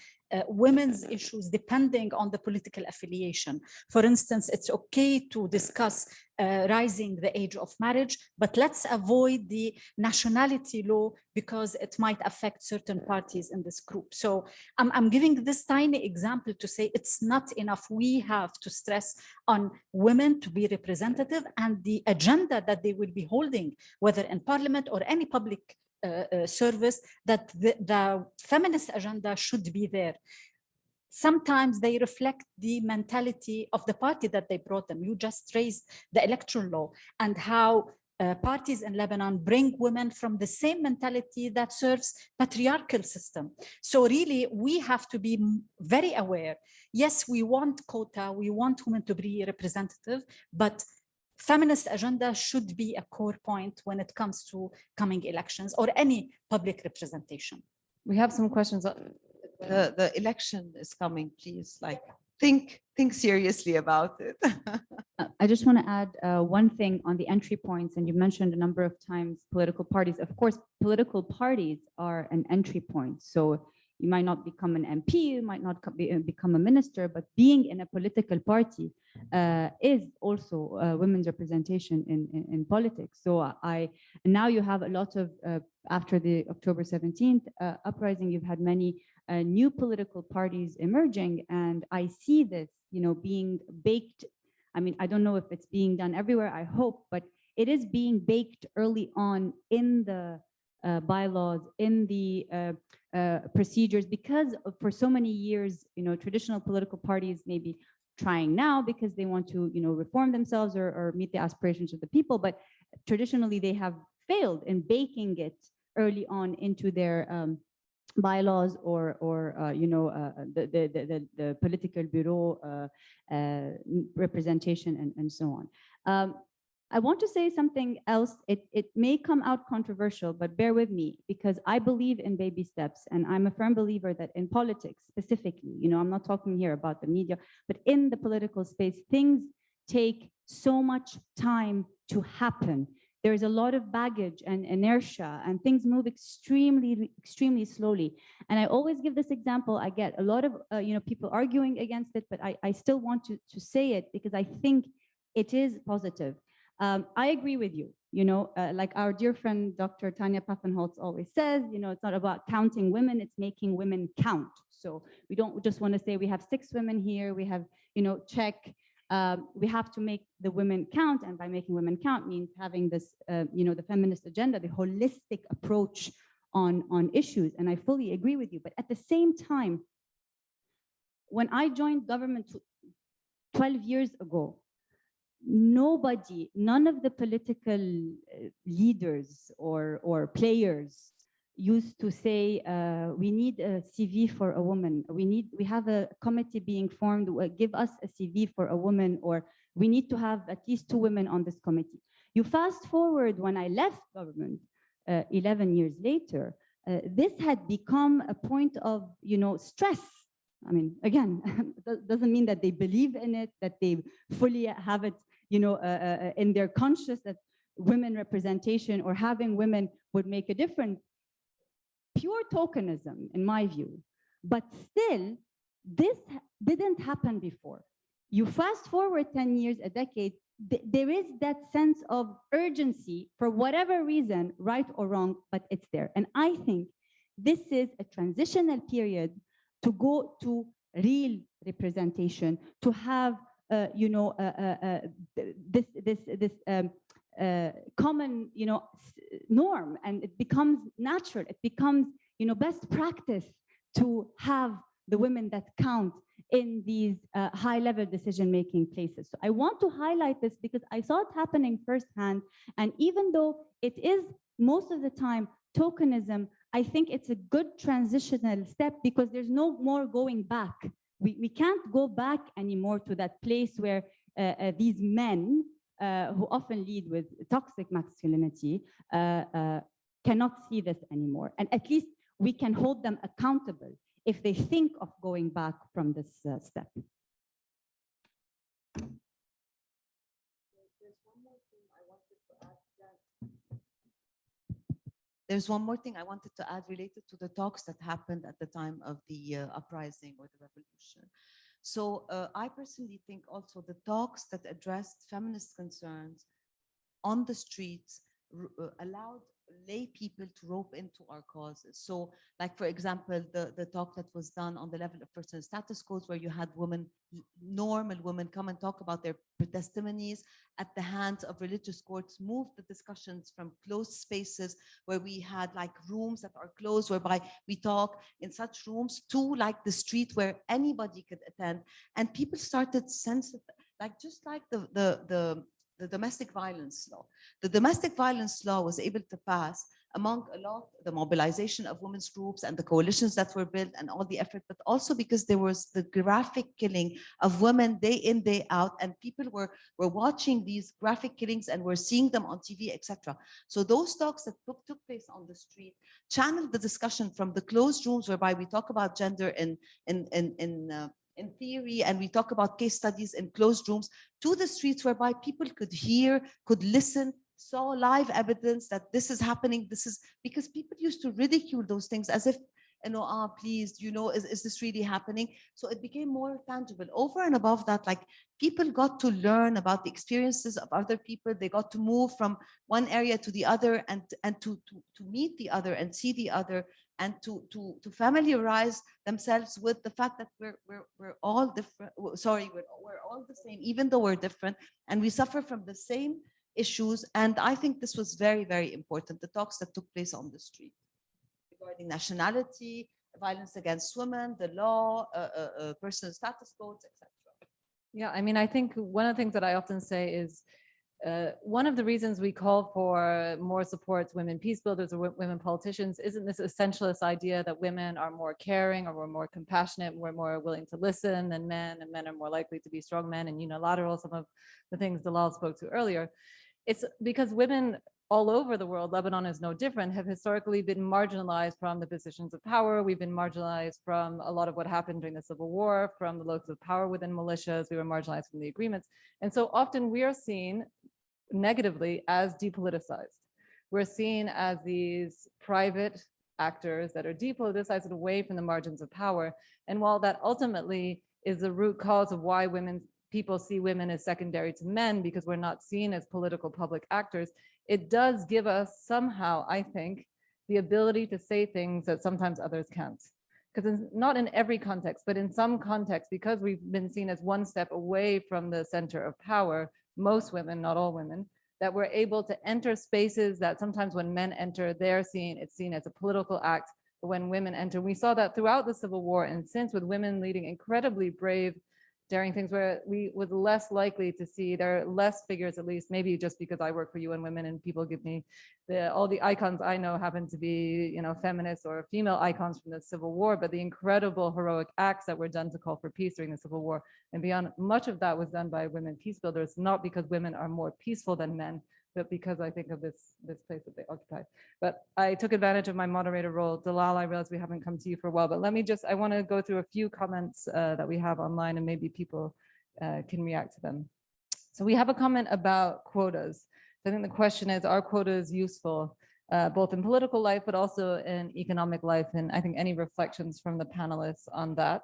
women's issues depending on the political affiliation. For instance, it's okay to discuss rising the age of marriage, but let's avoid the nationality law because it might affect certain parties in this group. So I'm giving this tiny example to say it's not enough. We have to stress on women to be representative and the agenda that they will be holding, whether in parliament or any public service, that the feminist agenda should be there. Sometimes they reflect the mentality of the party that they brought them. You just raised the electoral law and how parties in Lebanon bring women from the same mentality that serves patriarchal system. So really, we have to be very aware. Yes, we want quota, we want women to be representative, but feminist agenda should be a core point when it comes to coming elections or any public representation. We have some questions. The election is coming, please, like, think seriously about it. I just want to add one thing on the entry points, and you mentioned a number of times political parties. Of course, political parties are an entry point. So you might not become an MP, you might not become a minister, but being in a political party is also women's representation in politics. So now you have a lot of, after the October 17th uprising, you've had many new political parties emerging, and I see this, being baked. I mean, I don't know if it's being done everywhere, I hope, but it is being baked early on in the bylaws, in the procedures, because for so many years, traditional political parties may be trying now because they want to, reform themselves or meet the aspirations of the people, but traditionally they have failed in baking it early on into their bylaws or the political bureau representation and so on. I want to say something else. It may come out controversial, but bear with me, because I believe in baby steps, and I'm a firm believer that in politics specifically, I'm not talking here about the media, but in the political space, things take so much time to happen. There is a lot of baggage and inertia, and things move extremely, extremely slowly. And I always give this example. I get a lot of people arguing against it, but I still want to say it because I think it is positive. I agree with you, like our dear friend, Dr. Tanya Paffenholz always says, it's not about counting women, it's making women count. So we don't just want to say we have 6 women here, we have, check. We have to make the women count, and by making women count means having this, the feminist agenda, the holistic approach on issues, and I fully agree with you. But at the same time, when I joined government 12 years ago, none of the political leaders or players used to say, we need a CV for a woman. We have a committee being formed, give us a CV for a woman, or we need to have at least 2 women on this committee. You fast forward when I left government 11 years later, this had become a point of, stress. I mean, again, that doesn't mean that they believe in it, that they fully have it, in their conscious that women representation or having women would make a difference. Pure tokenism, in my view. But still, this didn't happen before. You fast forward 10 years, a decade, there is that sense of urgency for whatever reason, right or wrong, but it's there. And I think this is a transitional period to go to real representation, to have this common norm, and it becomes natural. It becomes best practice to have the women that count in these high-level decision-making places. So I want to highlight this because I saw it happening firsthand, and even though it is most of the time tokenism, I think it's a good transitional step because there's no more going back. We can't go back anymore to that place where these men who often lead with toxic masculinity cannot see this anymore. And at least we can hold them accountable if they think of going back from this step. There's one more thing I wanted to add related to the talks that happened at the time of the uprising or the revolution. So I personally think also the talks that addressed feminist concerns on the streets allowed lay people to rope into our causes. So like, for example, the talk that was done on the level of personal status codes, where you had women, normal women, come and talk about their testimonies at the hands of religious courts, moved the discussions from closed spaces where we had like rooms that are closed, whereby we talk in such rooms, to like the street where anybody could attend. And people started sensitive, like just like the domestic violence law. The domestic violence law was able to pass among a lot, the mobilization of women's groups and the coalitions that were built and all the effort, but also because there was the graphic killing of women day in, day out, and people were watching these graphic killings and were seeing them on TV, etc. So those talks that took place on the street channeled the discussion from the closed rooms, whereby we talk about gender in theory, and we talk about case studies in closed rooms, to the streets, whereby people could hear, could listen, saw live evidence that this is happening. This is because people used to ridicule those things as if, you know, please, you know, is this really happening? So it became more tangible. Over and above that, like, people got to learn about the experiences of other people. They got to move from one area to the other, and to meet the other and see the other, and to familiarize themselves with the fact that we're all different. Sorry, we're all the same, even though we're different, and we suffer from the same issues. And I think this was very, very important, the talks that took place on the street regarding nationality, violence against women, the law, personal status codes, etc. Yeah, I mean, I think one of the things that I often say is, one of the reasons we call for more support to women peace builders or women politicians isn't this essentialist idea that women are more caring, or we're more compassionate, and we're more willing to listen than men, and men are more likely to be strong men and unilateral, some of the things Dalal spoke to earlier. It's because women all over the world, Lebanon is no different, have historically been marginalized from the positions of power. We've been marginalized from a lot of what happened during the Civil War, from the locus of power within militias. We were marginalized from the agreements. And so often we are seen negatively as depoliticized. We're seen as these private actors that are depoliticized away from the margins of power. And while that ultimately is the root cause of why people see women as secondary to men, because we're not seen as political public actors, it does give us somehow, I think, the ability to say things that sometimes others can't. Because it's not in every context, but in some contexts, because we've been seen as one step away from the center of power, most women, not all women, that we're able to enter spaces that sometimes when men enter, it's seen as a political act. But when women enter, we saw that throughout the Civil War, and since, with women leading incredibly brave, daring things, where we was less likely to see, there are less figures, at least maybe just because I work for UN Women and people give me all the icons I know happen to be, you know, feminists or female icons from the Civil War, but the incredible heroic acts that were done to call for peace during the Civil War and beyond, much of that was done by women peace builders, not because women are more peaceful than men, but because I think of this place that they occupy. But I took advantage of my moderator role. Dalal, I realize we haven't come to you for a while, but I want to go through a few comments that we have online, and maybe people can react to them. So we have a comment about quotas. I think the question is, are quotas useful, both in political life, but also in economic life? And I think any reflections from the panelists on that.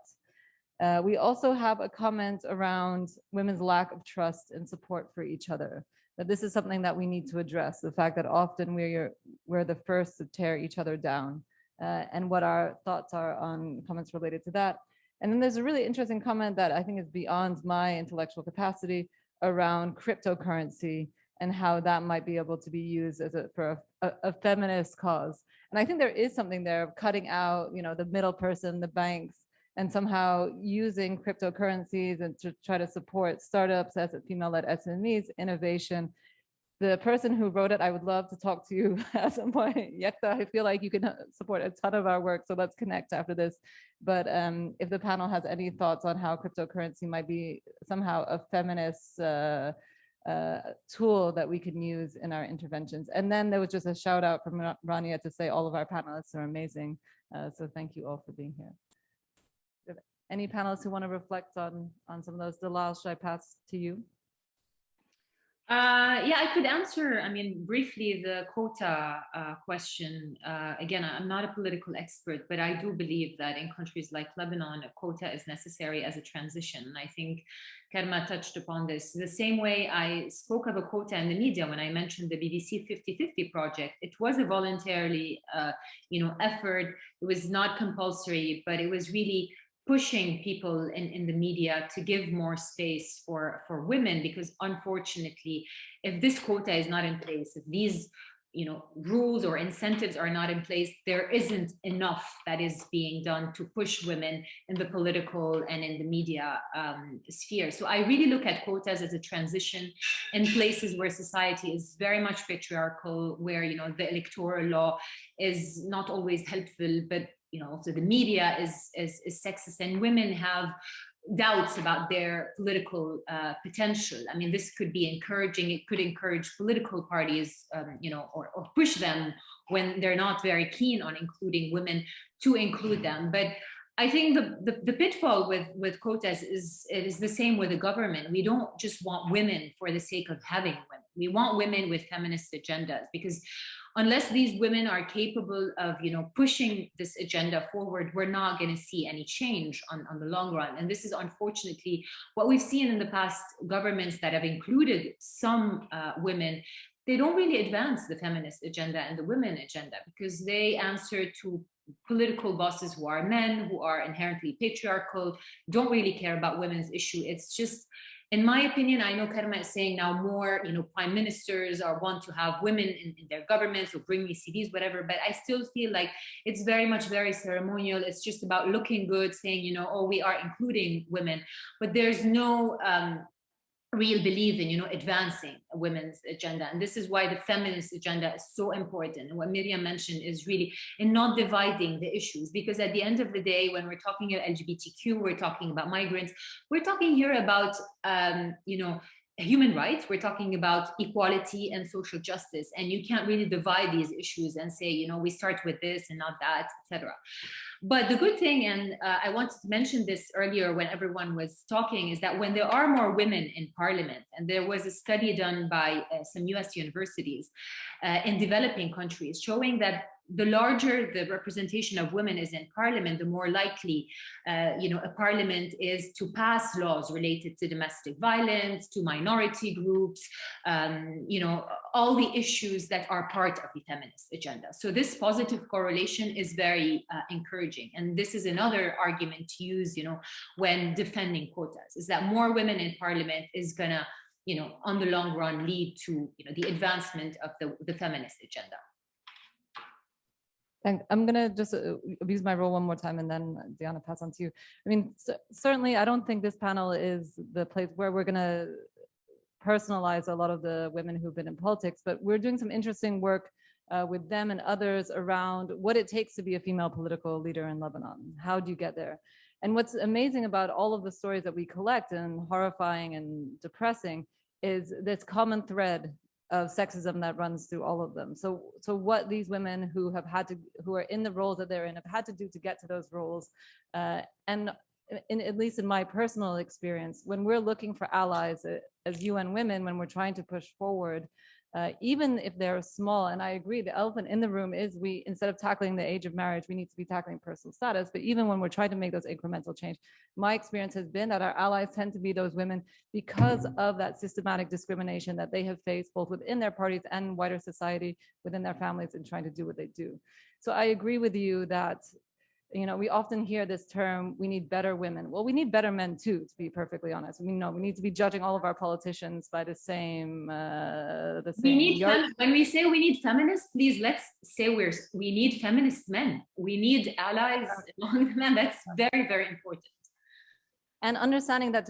We also have a comment around women's lack of trust and support for each other. That this is something that we need to address, the fact that often we're the first to tear each other down, and what our thoughts are on comments related to that. And then there's a really interesting comment that I think is beyond my intellectual capacity around cryptocurrency and how that might be able to be used as for a feminist cause. And I think there is something there of cutting out, you know, the middle person, the banks, and somehow using cryptocurrencies and to try to support startups as female-led SMEs, innovation. The person who wrote it, I would love to talk to you at some point. Yekta, I feel like you can support a ton of our work, so let's connect after this. But if the panel has any thoughts on how cryptocurrency might be somehow a feminist tool that we can use in our interventions. And then there was just a shout out from Rania to say all of our panelists are amazing. So thank you all for being here. Any panelists who want to reflect on some of those? Dalal, should I pass to you? Yeah, I could answer, I mean, briefly the quota question. Again, I'm not a political expert, but I do believe that in countries like Lebanon, a quota is necessary as a transition. And I think Karma touched upon this. The same way I spoke of a quota in the media when I mentioned the BBC 50-50 project. It was a voluntarily, effort. It was not compulsory, but it was really pushing people in the media to give more space for women, because unfortunately, if this quota is not in place, if these rules or incentives are not in place, there isn't enough that is being done to push women in the political and in the media sphere. So I really look at quotas as a transition in places where society is very much patriarchal, where the electoral law is not always helpful, but also the media is sexist, and women have doubts about their political potential. I mean, this could be encouraging. It could encourage political parties, or push them when they're not very keen on including women to include them. But I think the pitfall with quotas is the same with the government. We don't just want women for the sake of having women. We want women with feminist agendas, because unless these women are capable of pushing this agenda forward, we're not going to see any change on the long run. And this is unfortunately what we've seen in the past governments that have included some women. They don't really advance the feminist agenda and the women agenda, because they answer to political bosses who are men, who are inherently patriarchal, don't really care about women's issue. It's just, in my opinion, I know Karma is saying now more, prime ministers want to have women in their governments, or bring me CDs, whatever, but I still feel like it's very much very ceremonial. It's just about looking good, saying, oh, we are including women, but there's no real belief in advancing a women's agenda. And this is why the feminist agenda is so important. And what Miriam mentioned is really in not dividing the issues, because at the end of the day, when we're talking about LGBTQ, we're talking about migrants, we're talking here about human rights, we're talking about equality and social justice, and you can't really divide these issues and say, we start with this and not that, etc. But the good thing, and I wanted to mention this earlier when everyone was talking, is that when there are more women in parliament, and there was a study done by some US universities in developing countries showing that the larger the representation of women is in parliament, the more likely a parliament is to pass laws related to domestic violence, to minority groups, all the issues that are part of the feminist agenda. So this positive correlation is very encouraging. And this is another argument to use, when defending quotas, is that more women in parliament is gonna, on the long run, lead to the advancement of the feminist agenda. I'm going to just abuse my role one more time, and then Diana, pass on to you. I mean, certainly, I don't think this panel is the place where we're going to personalize a lot of the women who've been in politics, but we're doing some interesting work with them and others around what it takes to be a female political leader in Lebanon. How do you get there? And what's amazing about all of the stories that we collect, and horrifying and depressing, is this common thread of sexism that runs through all of them. So what these women who are in the roles that they're in have had to do to get to those roles, and at least in my personal experience, when we're looking for allies as UN women, when we're trying to push forward, even if they're small, and I agree, the elephant in the room is instead of tackling the age of marriage, we need to be tackling personal status. But even when we're trying to make those incremental change, my experience has been that our allies tend to be those women because of that systematic discrimination that they have faced both within their parties and wider society, within their families, in trying to do what they do. So I agree with you that we often hear this term, we need better women. Well, we need better men too, to be perfectly honest. We need to be judging all of our politicians by the same. When we say we need feminists, please let's say we need feminist men. We need allies among the men. That's very, very important. And understanding that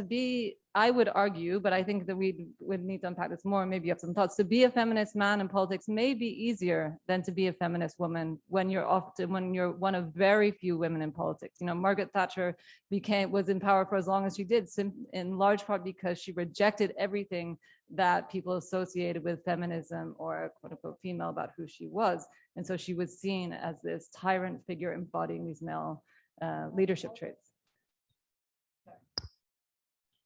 I would argue, but I think that we would need to unpack this more, maybe you have some thoughts, to be a feminist man in politics may be easier than to be a feminist woman when you're one of very few women in politics. Margaret Thatcher was in power for as long as she did, in large part because she rejected everything that people associated with feminism or quote unquote female about who she was. And so she was seen as this tyrant figure embodying these male leadership traits.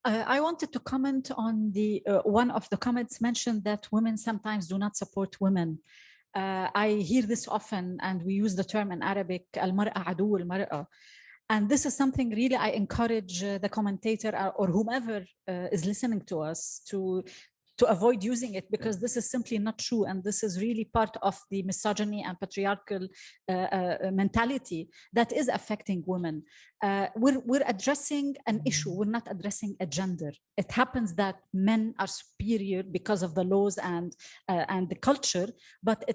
I wanted to comment on the one of the comments mentioned that women sometimes do not support women. I hear this often, and we use the term in Arabic, al-mar'a adu al-mar'a. And this is something really I encourage the commentator or whomever is listening to us to avoid using it, because this is simply not true. And this is really part of the misogyny and patriarchal mentality that is affecting women. We're addressing an issue. We're not addressing a gender. It happens that men are superior because of the laws and the culture, but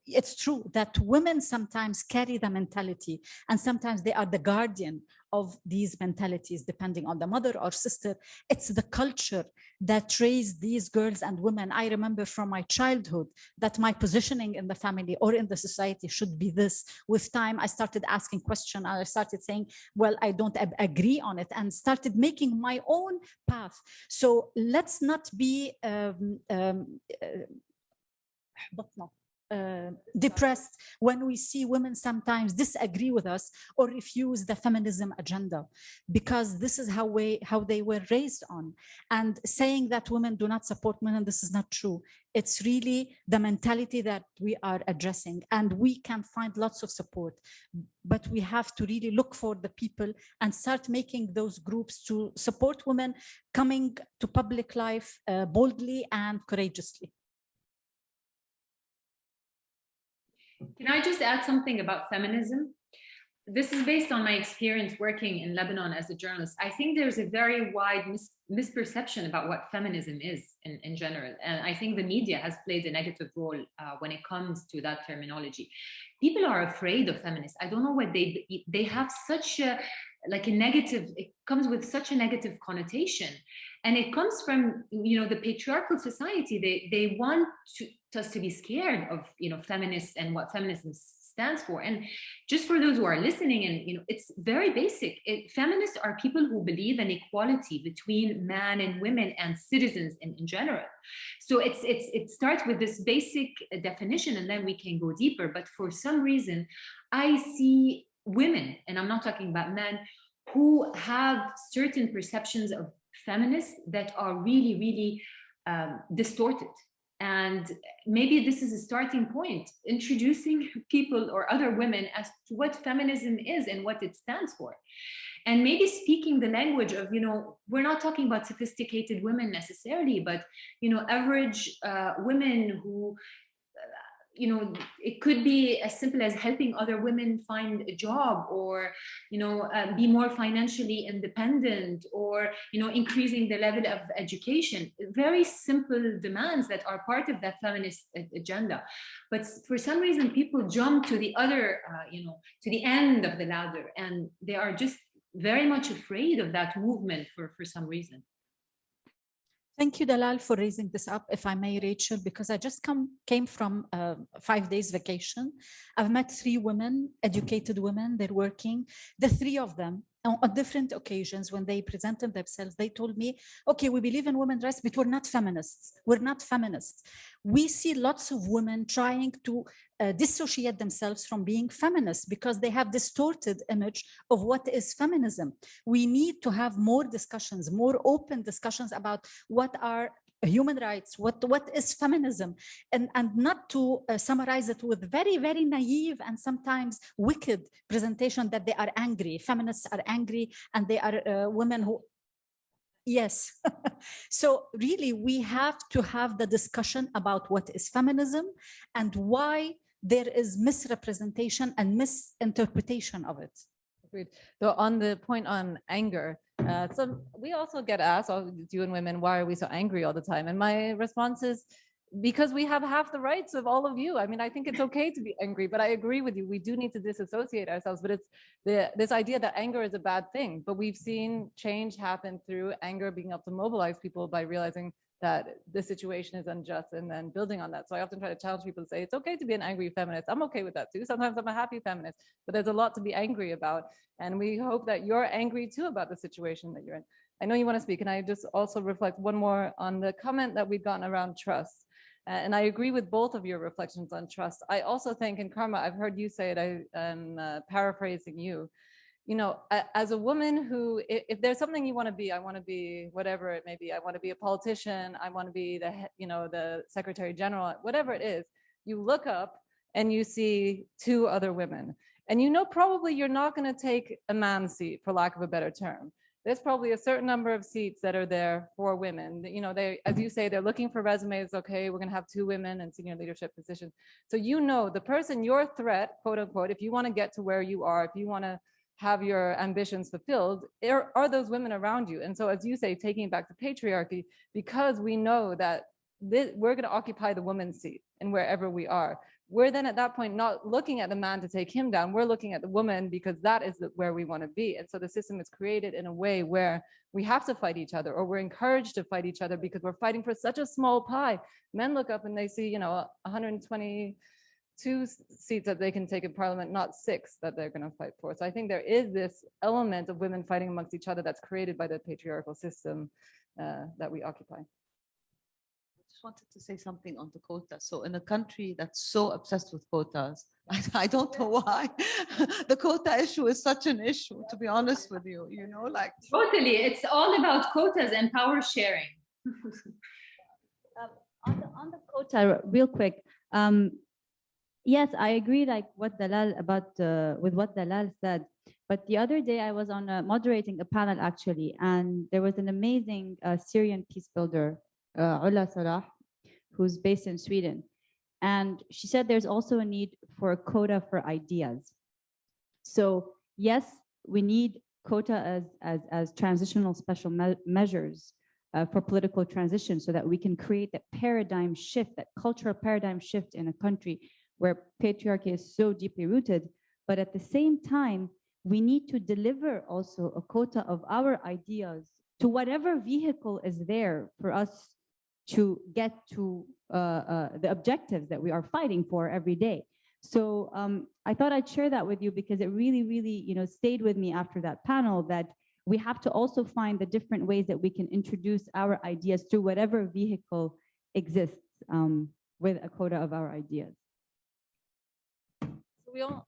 it's true that women sometimes carry the mentality, and sometimes they are the guardian of these mentalities, depending on the mother or sister. It's the culture that raised these girls and women. I remember from my childhood that my positioning in the family or in the society should be this. With time, I started asking questions. I started saying, well, I don't agree on it, and started making my own path. So let's not be depressed when we see women sometimes disagree with us or refuse the feminism agenda, because this is how they were raised on. And saying that women do not support men, this is not true. It's really the mentality that we are addressing, and we can find lots of support, but we have to really look for the people and start making those groups to support women coming to public life boldly and courageously. Can I just add something about feminism? This is based on my experience working in Lebanon as a journalist. I think there's a very wide misperception about what feminism is in general. And I think the media has played a negative role when it comes to that terminology. People are afraid of feminists. I don't know what they have such a negative, it comes with such a negative connotation. And it comes from, the patriarchal society. They want us to be scared of, feminists and what feminism stands for. And just for those who are listening, and it's very basic. Feminists are people who believe in equality between men and women and citizens in general. So it starts with this basic definition, and then we can go deeper. But for some reason, I see women, and I'm not talking about men, who have certain perceptions of feminists that are really, really distorted. And maybe this is a starting point, introducing people or other women as to what feminism is and what it stands for. And maybe speaking the language of, we're not talking about sophisticated women necessarily, but, average women who, it could be as simple as helping other women find a job, or, be more financially independent, or, increasing the level of education. Very simple demands that are part of that feminist agenda. But for some reason, people jump to the other, to the end of the ladder, and they are just very much afraid of that movement for some reason. Thank you, Dalal, for raising this up, if I may, Rachel, because I just came from 5 days vacation. I've met 3 women, educated women. They're working. The 3 of them, on different occasions, when they presented themselves, they told me, okay, we believe in women's rights, but we're not feminists. We're not feminists. We see lots of women trying to dissociate themselves from being feminists because they have distorted image of what is feminism. We need to have more discussions, more open discussions about what are human rights, what is feminism, and not to summarize it with very, very naive and sometimes wicked presentation that they are angry. Feminists are angry and they are women who, yes. So really we have to have the discussion about what is feminism and why there is misrepresentation and misinterpretation of it. Agreed. So on the point on anger, so we also get asked, you and women, why are we so angry all the time? And my response is, because we have half the rights of all of you. I mean, I think it's okay to be angry, but I agree with you. We do need to disassociate ourselves, but it's this idea that anger is a bad thing. But we've seen change happen through anger being able to mobilize people by realizing that the situation is unjust and then building on that. So I often try to challenge people to say, it's okay to be an angry feminist. I'm okay with that too. Sometimes I'm a happy feminist, but there's a lot to be angry about. And we hope that you're angry too about the situation that you're in. I know you want to speak, and I just also reflect one more on the comment that we've gotten around trust. And I agree with both of your reflections on trust. I also think, and Karma, I've heard you say it, I'm paraphrasing you, you know, as a woman who, if there's something you want to be, I want to be whatever it may be. I want to be a politician. I want to be the, you know, the Secretary General, whatever it is. You look up and you see two other women, and you know probably you're not going to take a man's seat, for lack of a better term. There's probably a certain number of seats that are there for women. You know, they, as you say, they're looking for resumes. Okay, we're going to have 2 women in senior leadership positions. So you know the person, your threat, quote unquote, if you want to get to where you are, if you want to have your ambitions fulfilled, are those women around you. And so, as you say, taking it back to patriarchy, because we know that we're going to occupy the woman's seat and wherever we are, we're then at that point not looking at the man to take him down. We're looking at the woman because that is where we want to be. And so the system is created in a way where we have to fight each other, or we're encouraged to fight each other because we're fighting for such a small pie. Men look up and they see, you know, 122 seats that they can take in parliament, not 6 that they're going to fight for. So I think there is this element of women fighting amongst each other that's created by the patriarchal system that we occupy. Wanted to say something on the quota. So in a country that's so obsessed with quotas, I don't know why the quota issue is such an issue, to be honest with you, you know, like. Totally, it's all about quotas and power sharing. On the quota, real quick. Yes, I agree, like what Dalal with what Dalal said. But the other day I was on moderating a panel actually, and there was an amazing Syrian peace builder, Ula Salah, who's based in Sweden. And she said there's also a need for a quota for ideas. So yes, we need quota as transitional special measures for political transition, so that we can create that paradigm shift, that cultural paradigm shift in a country where patriarchy is so deeply rooted. But at the same time, we need to deliver also a quota of our ideas to whatever vehicle is there for us to get to the objectives that we are fighting for every day. So I thought I'd share that with you because it really, really, you know, stayed with me after that panel, that we have to also find the different ways that we can introduce our ideas through whatever vehicle exists with a quota of our ideas. So we all,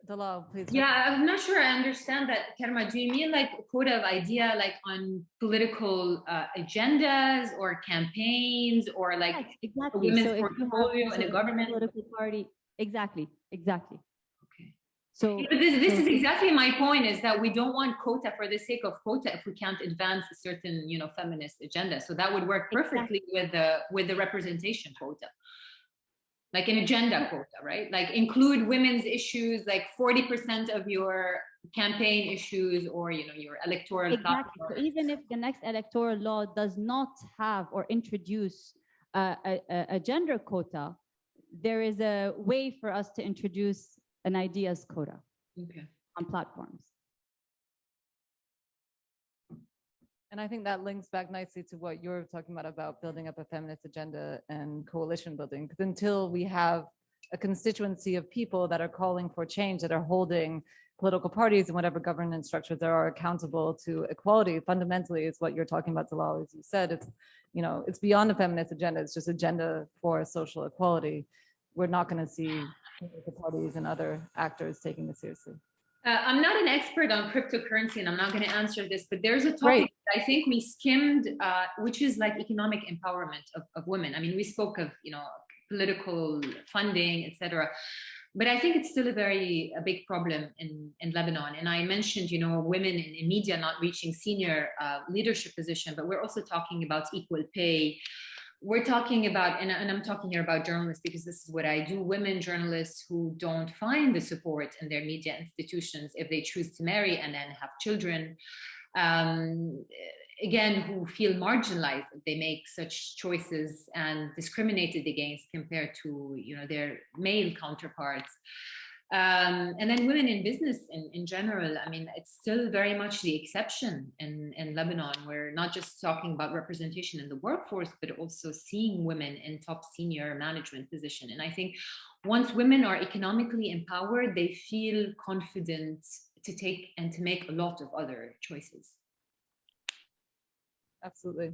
Dalal, please. Yeah, I'm not sure I understand that, Karma. Do you mean like a quota of idea, like on political agendas or campaigns, or like yes, exactly. a women's so portfolio in a government? Political party. Exactly. Okay. So but this is exactly my point, is that we don't want quota for the sake of quota if we can't advance a certain, you know, feminist agenda. So that would work perfectly with the representation quota. Like an agenda quota, right? Like include women's issues, like 40% of your campaign issues, or, you know, your electoral exactly. platform. So even if the next electoral law does not have or introduce a gender quota, there is a way for us to introduce an ideas quota on platforms. And I think that links back nicely to what you're talking about building up a feminist agenda and coalition building. Because until we have a constituency of people that are calling for change, that are holding political parties and whatever governance structures there are accountable to equality, fundamentally is what you're talking about, Dalal, as you said. It's, you know, it's beyond the feminist agenda. It's just agenda for social equality. We're not going to see political parties and other actors taking this seriously. I'm not an expert on cryptocurrency, and I'm not going to answer this, but there's a topic that I think we skimmed, which is like economic empowerment of women. I mean, we spoke of, you know, political funding, etc. But I think it's still a big problem in Lebanon. And I mentioned, you know, women in media not reaching senior leadership position, but we're also talking about equal pay. We're talking about, and I'm talking here about journalists because this is what I do, women journalists who don't find the support in their media institutions if they choose to marry and then have children. Again, who feel marginalized if they make such choices and discriminated against compared to, you know, their male counterparts. And then women in business in general, I mean, it's still very much the exception in Lebanon. We're not just talking about representation in the workforce, but also seeing women in top senior management position. And I think once women are economically empowered, they feel confident to take and to make a lot of other choices. Absolutely.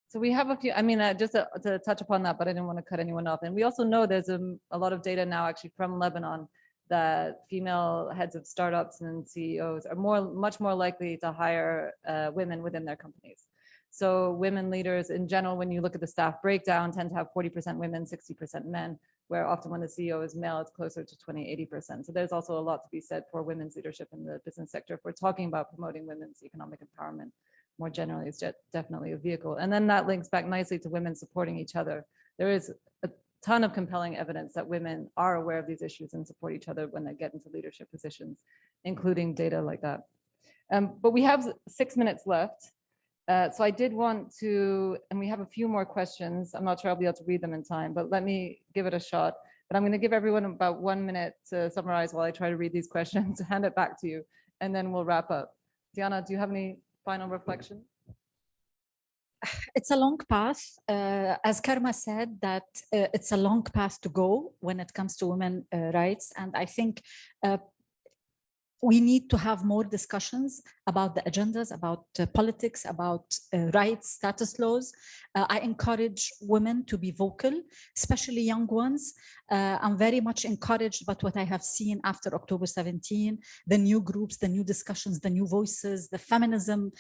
So we have a few, I mean, just to touch upon that, but I didn't want to cut anyone off. And we also know there's a lot of data now actually from Lebanon that female heads of startups and CEOs are much more likely to hire women within their companies. So women leaders in general, when you look at the staff breakdown, tend to have 40% women, 60% men, where often when the CEO is male, it's closer to 20-80%. So there's also a lot to be said for women's leadership in the business sector. If we're talking about promoting women's economic empowerment more generally, it's definitely a vehicle. And then that links back nicely to women supporting each other. There is a ton of compelling evidence that women are aware of these issues and support each other when they get into leadership positions, including data like that. But we have 6 minutes left. So I did want to, and we have a few more questions. I'm not sure I'll be able to read them in time, but let me give it a shot. But I'm going to give everyone about 1 minute to summarize while I try to read these questions, hand it back to you, and then we'll wrap up. Diana, do you have any final reflection? It's a long path. As Karma said, that it's a long path to go when it comes to women's rights. And I think we need to have more discussions about the agendas, about politics, about rights, status laws. I encourage women to be vocal, especially young ones. I'm very much encouraged by what I have seen after October 17, the new groups, the new discussions, the new voices, the feminism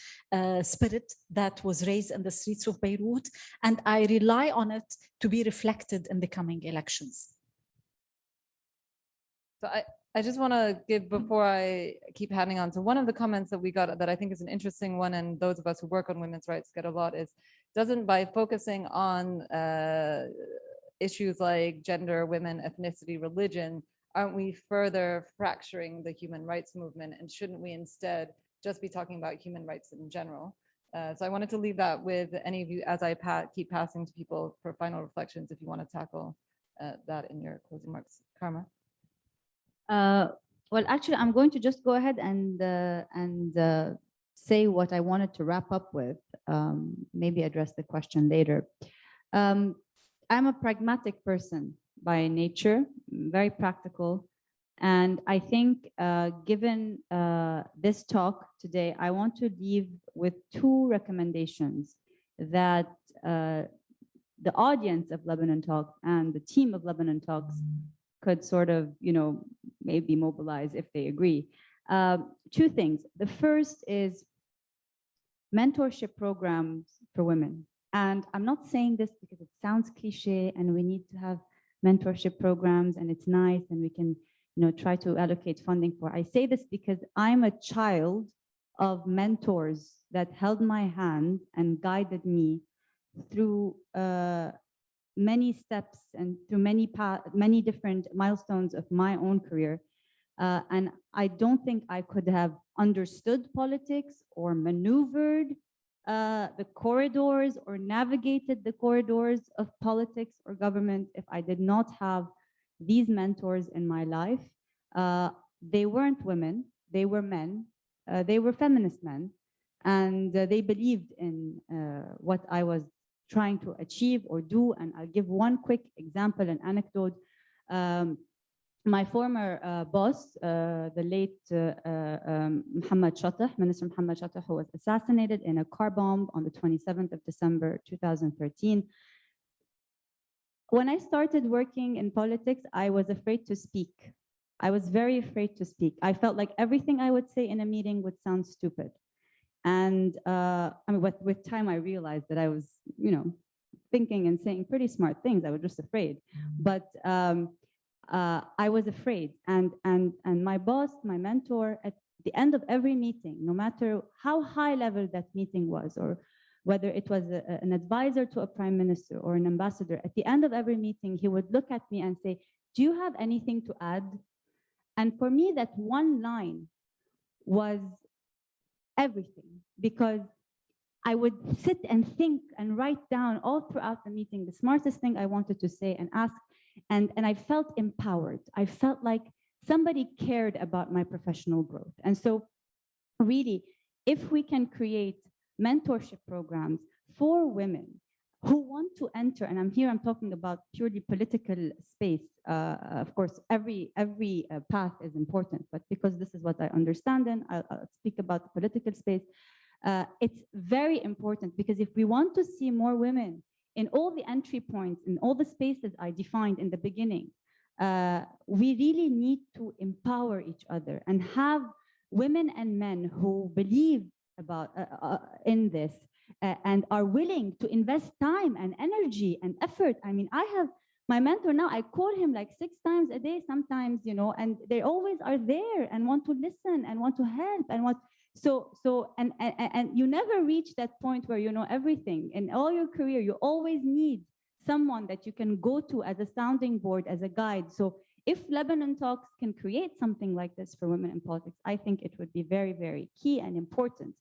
spirit that was raised in the streets of Beirut. And I rely on it to be reflected in the coming elections. So I just want to give, before I keep handing on to one of the comments that we got that I think is an interesting one, and those of us who work on women's rights get a lot, is doesn't by focusing on issues like gender, women, ethnicity, religion, aren't we further fracturing the human rights movement? And shouldn't we instead just be talking about human rights in general? So I wanted to leave that with any of you as I keep passing to people for final reflections, if you want to tackle that in your closing remarks. Karma. Well, actually, I'm going to just go ahead and say what I wanted to wrap up with, maybe address the question later. I'm a pragmatic person by nature, very practical. And I think given this talk today, I want to leave with 2 recommendations that the audience of Lebanon Talks and the team of Lebanon Talks could sort of, maybe mobilize if they agree. 2 things. The first is mentorship programs for women. And I'm not saying this because it sounds cliche and we need to have mentorship programs and it's nice and we can, try to allocate funding for. I say this because I'm a child of mentors that held my hand and guided me through many steps and through many different milestones of my own career. And I don't think I could have understood politics or maneuvered the corridors or navigated the corridors of politics or government if I did not have these mentors in my life. They weren't women, they were men, they were feminist men, and they believed in what I was trying to achieve or do. And I'll give one quick example, an anecdote. My former boss, the late Mohammed Shatah, Minister Mohammed Shatah, who was assassinated in a car bomb on the 27th of December, 2013. When I started working in politics, I was afraid to speak. I was very afraid to speak. I felt like everything I would say in a meeting would sound stupid. And with time, I realized that I was, thinking and saying pretty smart things. I was just afraid. But I was afraid. And my boss, my mentor, at the end of every meeting, no matter how high level that meeting was, or whether it was an advisor to a prime minister or an ambassador, at the end of every meeting, he would look at me and say, "Do you have anything to add?" And for me, that one line was everything, because I would sit and think and write down all throughout the meeting the smartest thing I wanted to say and ask, and I felt empowered. I felt like somebody cared about my professional growth. And so really, if we can create mentorship programs for women who want to enter, and I'm talking about purely political space. Of course, every path is important, but because this is what I understand, and I'll speak about the political space. It's very important, because if we want to see more women in all the entry points, in all the spaces I defined in the beginning, we really need to empower each other and have women and men who believe in this and are willing to invest time and energy and effort. I mean, I have my mentor now, I call him like 6 times a day sometimes, you know, and they always are there and want to listen and want to help and want. And you never reach that point where you know everything. In all your career, you always need someone that you can go to as a sounding board, as a guide. So if Lebanon Talks can create something like this for women in politics, I think it would be very, very key and important.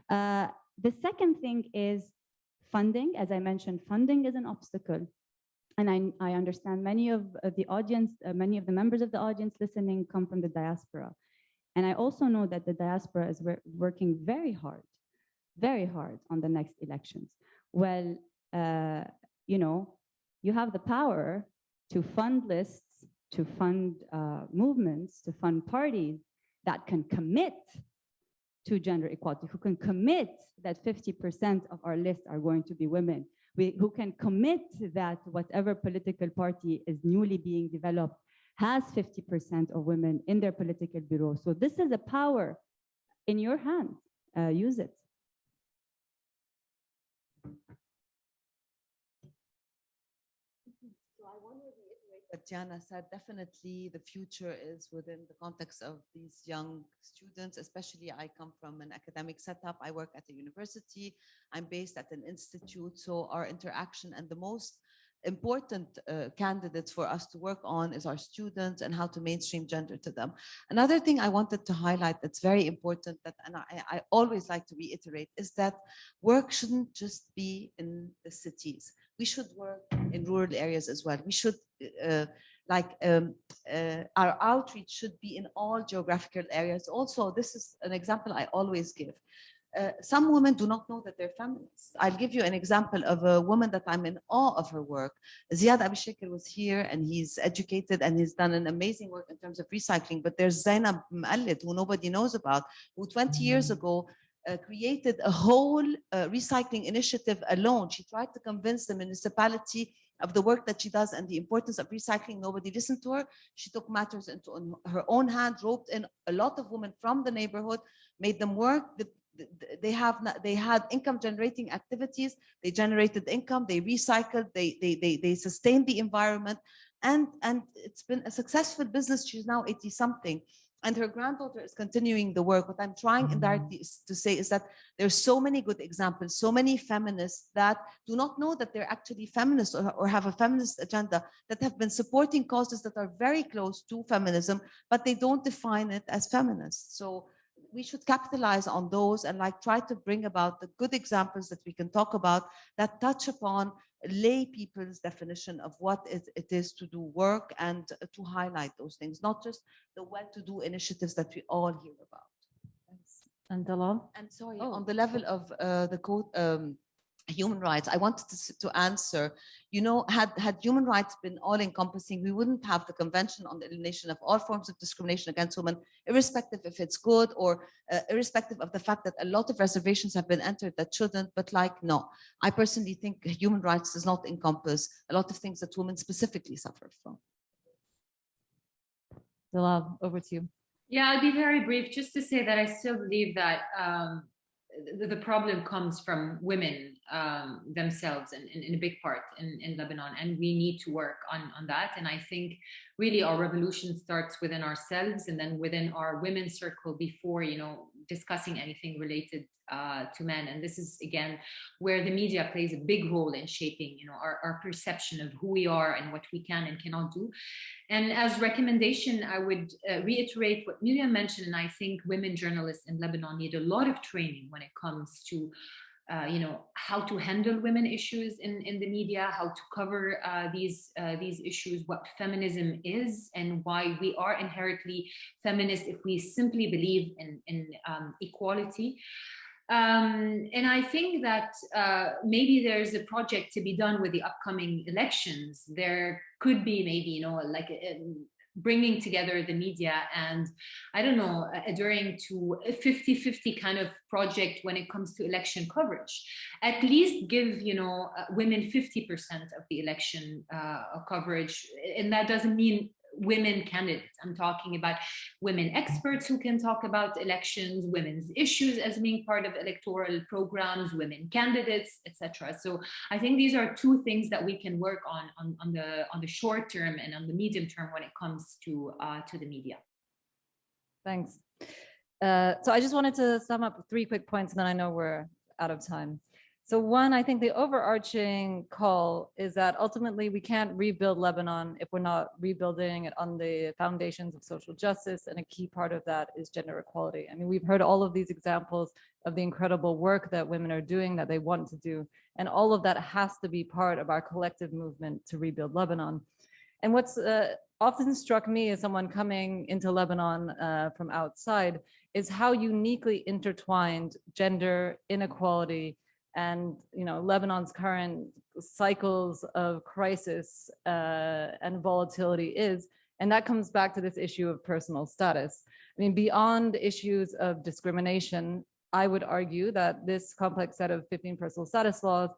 The second thing is funding. As I mentioned, funding is an obstacle. And I understand many of the audience, many of the members of the audience listening come from the diaspora. And I also know that the diaspora is working very hard on the next elections. Well, you know, you have the power to fund lists, to fund movements, to fund parties that can commit to gender equality, who can commit that 50% of our list are going to be women, who can commit that whatever political party is newly being developed has 50% of women in their political bureau. So this is a power in your hands. Use it. So I want to reiterate what Diana said. Definitely the future is within the context of these young students, especially I come from an academic setup. I work at a university. I'm based at an institute. So our interaction and the most important candidates for us to work on is our students and how to mainstream gender to them. Another thing I wanted to highlight that's very important, that, and I always like to reiterate, is that work shouldn't just be in the cities. We should work in rural areas as well. We should, our outreach should be in all geographical areas. Also, this is an example I always give. Some women do not know that they're feminists. I'll give you an example of a woman that I'm in awe of her work. Ziad Abishekir was here and he's educated and he's done an amazing work in terms of recycling. But there's Zainab Mu'allid, who nobody knows about, who 20 years ago created a whole recycling initiative alone. She tried to convince the municipality of the work that she does and the importance of recycling. Nobody listened to her. She took matters into her own hand, roped in a lot of women from the neighborhood, made them work. They had income generating activities. They generated income. They recycled. They sustained the environment, and it's been a successful business. She's now 80 something, and her granddaughter is continuing the work. What I'm trying indirectly to say is that there's so many good examples, so many feminists that do not know that they're actually feminists or have a feminist agenda, that have been supporting causes that are very close to feminism, but they don't define it as feminist. So we should capitalize on those and try to bring about the good examples that we can talk about that touch upon lay people's definition of what it is to do work, and to highlight those things, not just the well-to-do initiatives that we all hear about. Thanks. And Dalal? And sorry, on the level of the code, human rights, I wanted to answer, you know, had human rights been all-encompassing, we wouldn't have the Convention on the Elimination of All Forms of Discrimination Against Women, irrespective if it's good or irrespective of the fact that a lot of reservations have been entered that shouldn't. But no, I personally think human rights does not encompass a lot of things that women specifically suffer from. Dalal, over to you. Yeah, I'll be very brief, just to say that I still believe that the problem comes from women themselves, and in a big part in Lebanon, and we need to work on that. And I think really our revolution starts within ourselves and then within our women's circle before, you know, discussing anything related to men. And this is again where the media plays a big role in shaping, you know, our perception of who we are and what we can and cannot do. And as recommendation, I would reiterate what Miriam mentioned, and I think women journalists in Lebanon need a lot of training when it comes to you know, how to handle women issues in the media, how to cover these issues, what feminism is, and why we are inherently feminist if we simply believe in equality. And I think that maybe there's a project to be done with the upcoming elections. There could be maybe, you know, like bringing together the media and, I don't know, adhering to a 50-50 kind of project when it comes to election coverage. At least give, you know, women 50% of the election coverage. And that doesn't mean women candidates. I'm talking about women experts who can talk about elections, women's issues as being part of electoral programs, women candidates, etc. So I think these are two things that we can work on the short term and on the medium term when it comes to the media. Thanks. So I just wanted to sum up 3 quick points, and then I know we're out of time. So one, I think the overarching call is that ultimately we can't rebuild Lebanon if we're not rebuilding it on the foundations of social justice, and a key part of that is gender equality. I mean, we've heard all of these examples of the incredible work that women are doing, that they want to do, and all of that has to be part of our collective movement to rebuild Lebanon. And what's often struck me as someone coming into Lebanon from outside is how uniquely intertwined gender inequality and Lebanon's current cycles of crisis and volatility is. And that comes back to this issue of personal status. I mean, beyond issues of discrimination, I would argue that this complex set of 15 personal status laws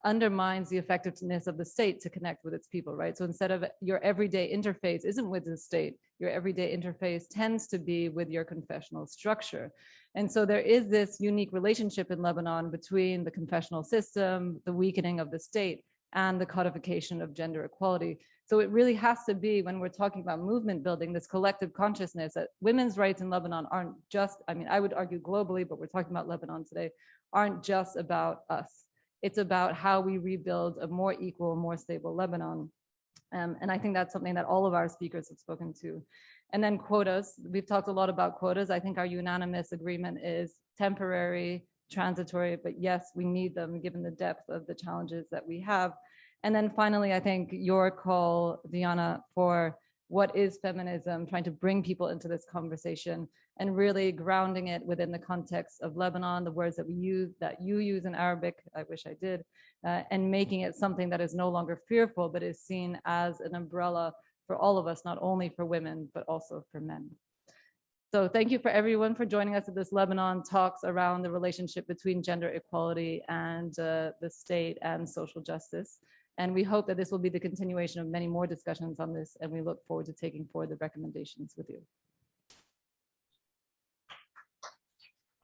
undermines the effectiveness of the state to connect with its people, right? So instead of your everyday interface isn't with the state, your everyday interface tends to be with your confessional structure. And so there is this unique relationship in Lebanon between the confessional system, the weakening of the state, and the codification of gender equality. So it really has to be, when we're talking about movement building, this collective consciousness that women's rights in Lebanon aren't just, I mean, I would argue globally, but we're talking about Lebanon today, aren't just about us. It's about how we rebuild a more equal, more stable Lebanon. And I think that's something that all of our speakers have spoken to. And then quotas, we've talked a lot about quotas. I think our unanimous agreement is temporary, transitory, but yes, we need them given the depth of the challenges that we have. And then finally, I think your call, Diana, for what is feminism, trying to bring people into this conversation and really grounding it within the context of Lebanon, the words that we use, that you use in Arabic, I wish I did, and making it something that is no longer fearful, but is seen as an umbrella for all of us, not only for women, but also for men. So thank you for everyone for joining us at this Lebanon Talks around the relationship between gender equality and the state and social justice. And we hope that this will be the continuation of many more discussions on this, and we look forward to taking forward the recommendations with you.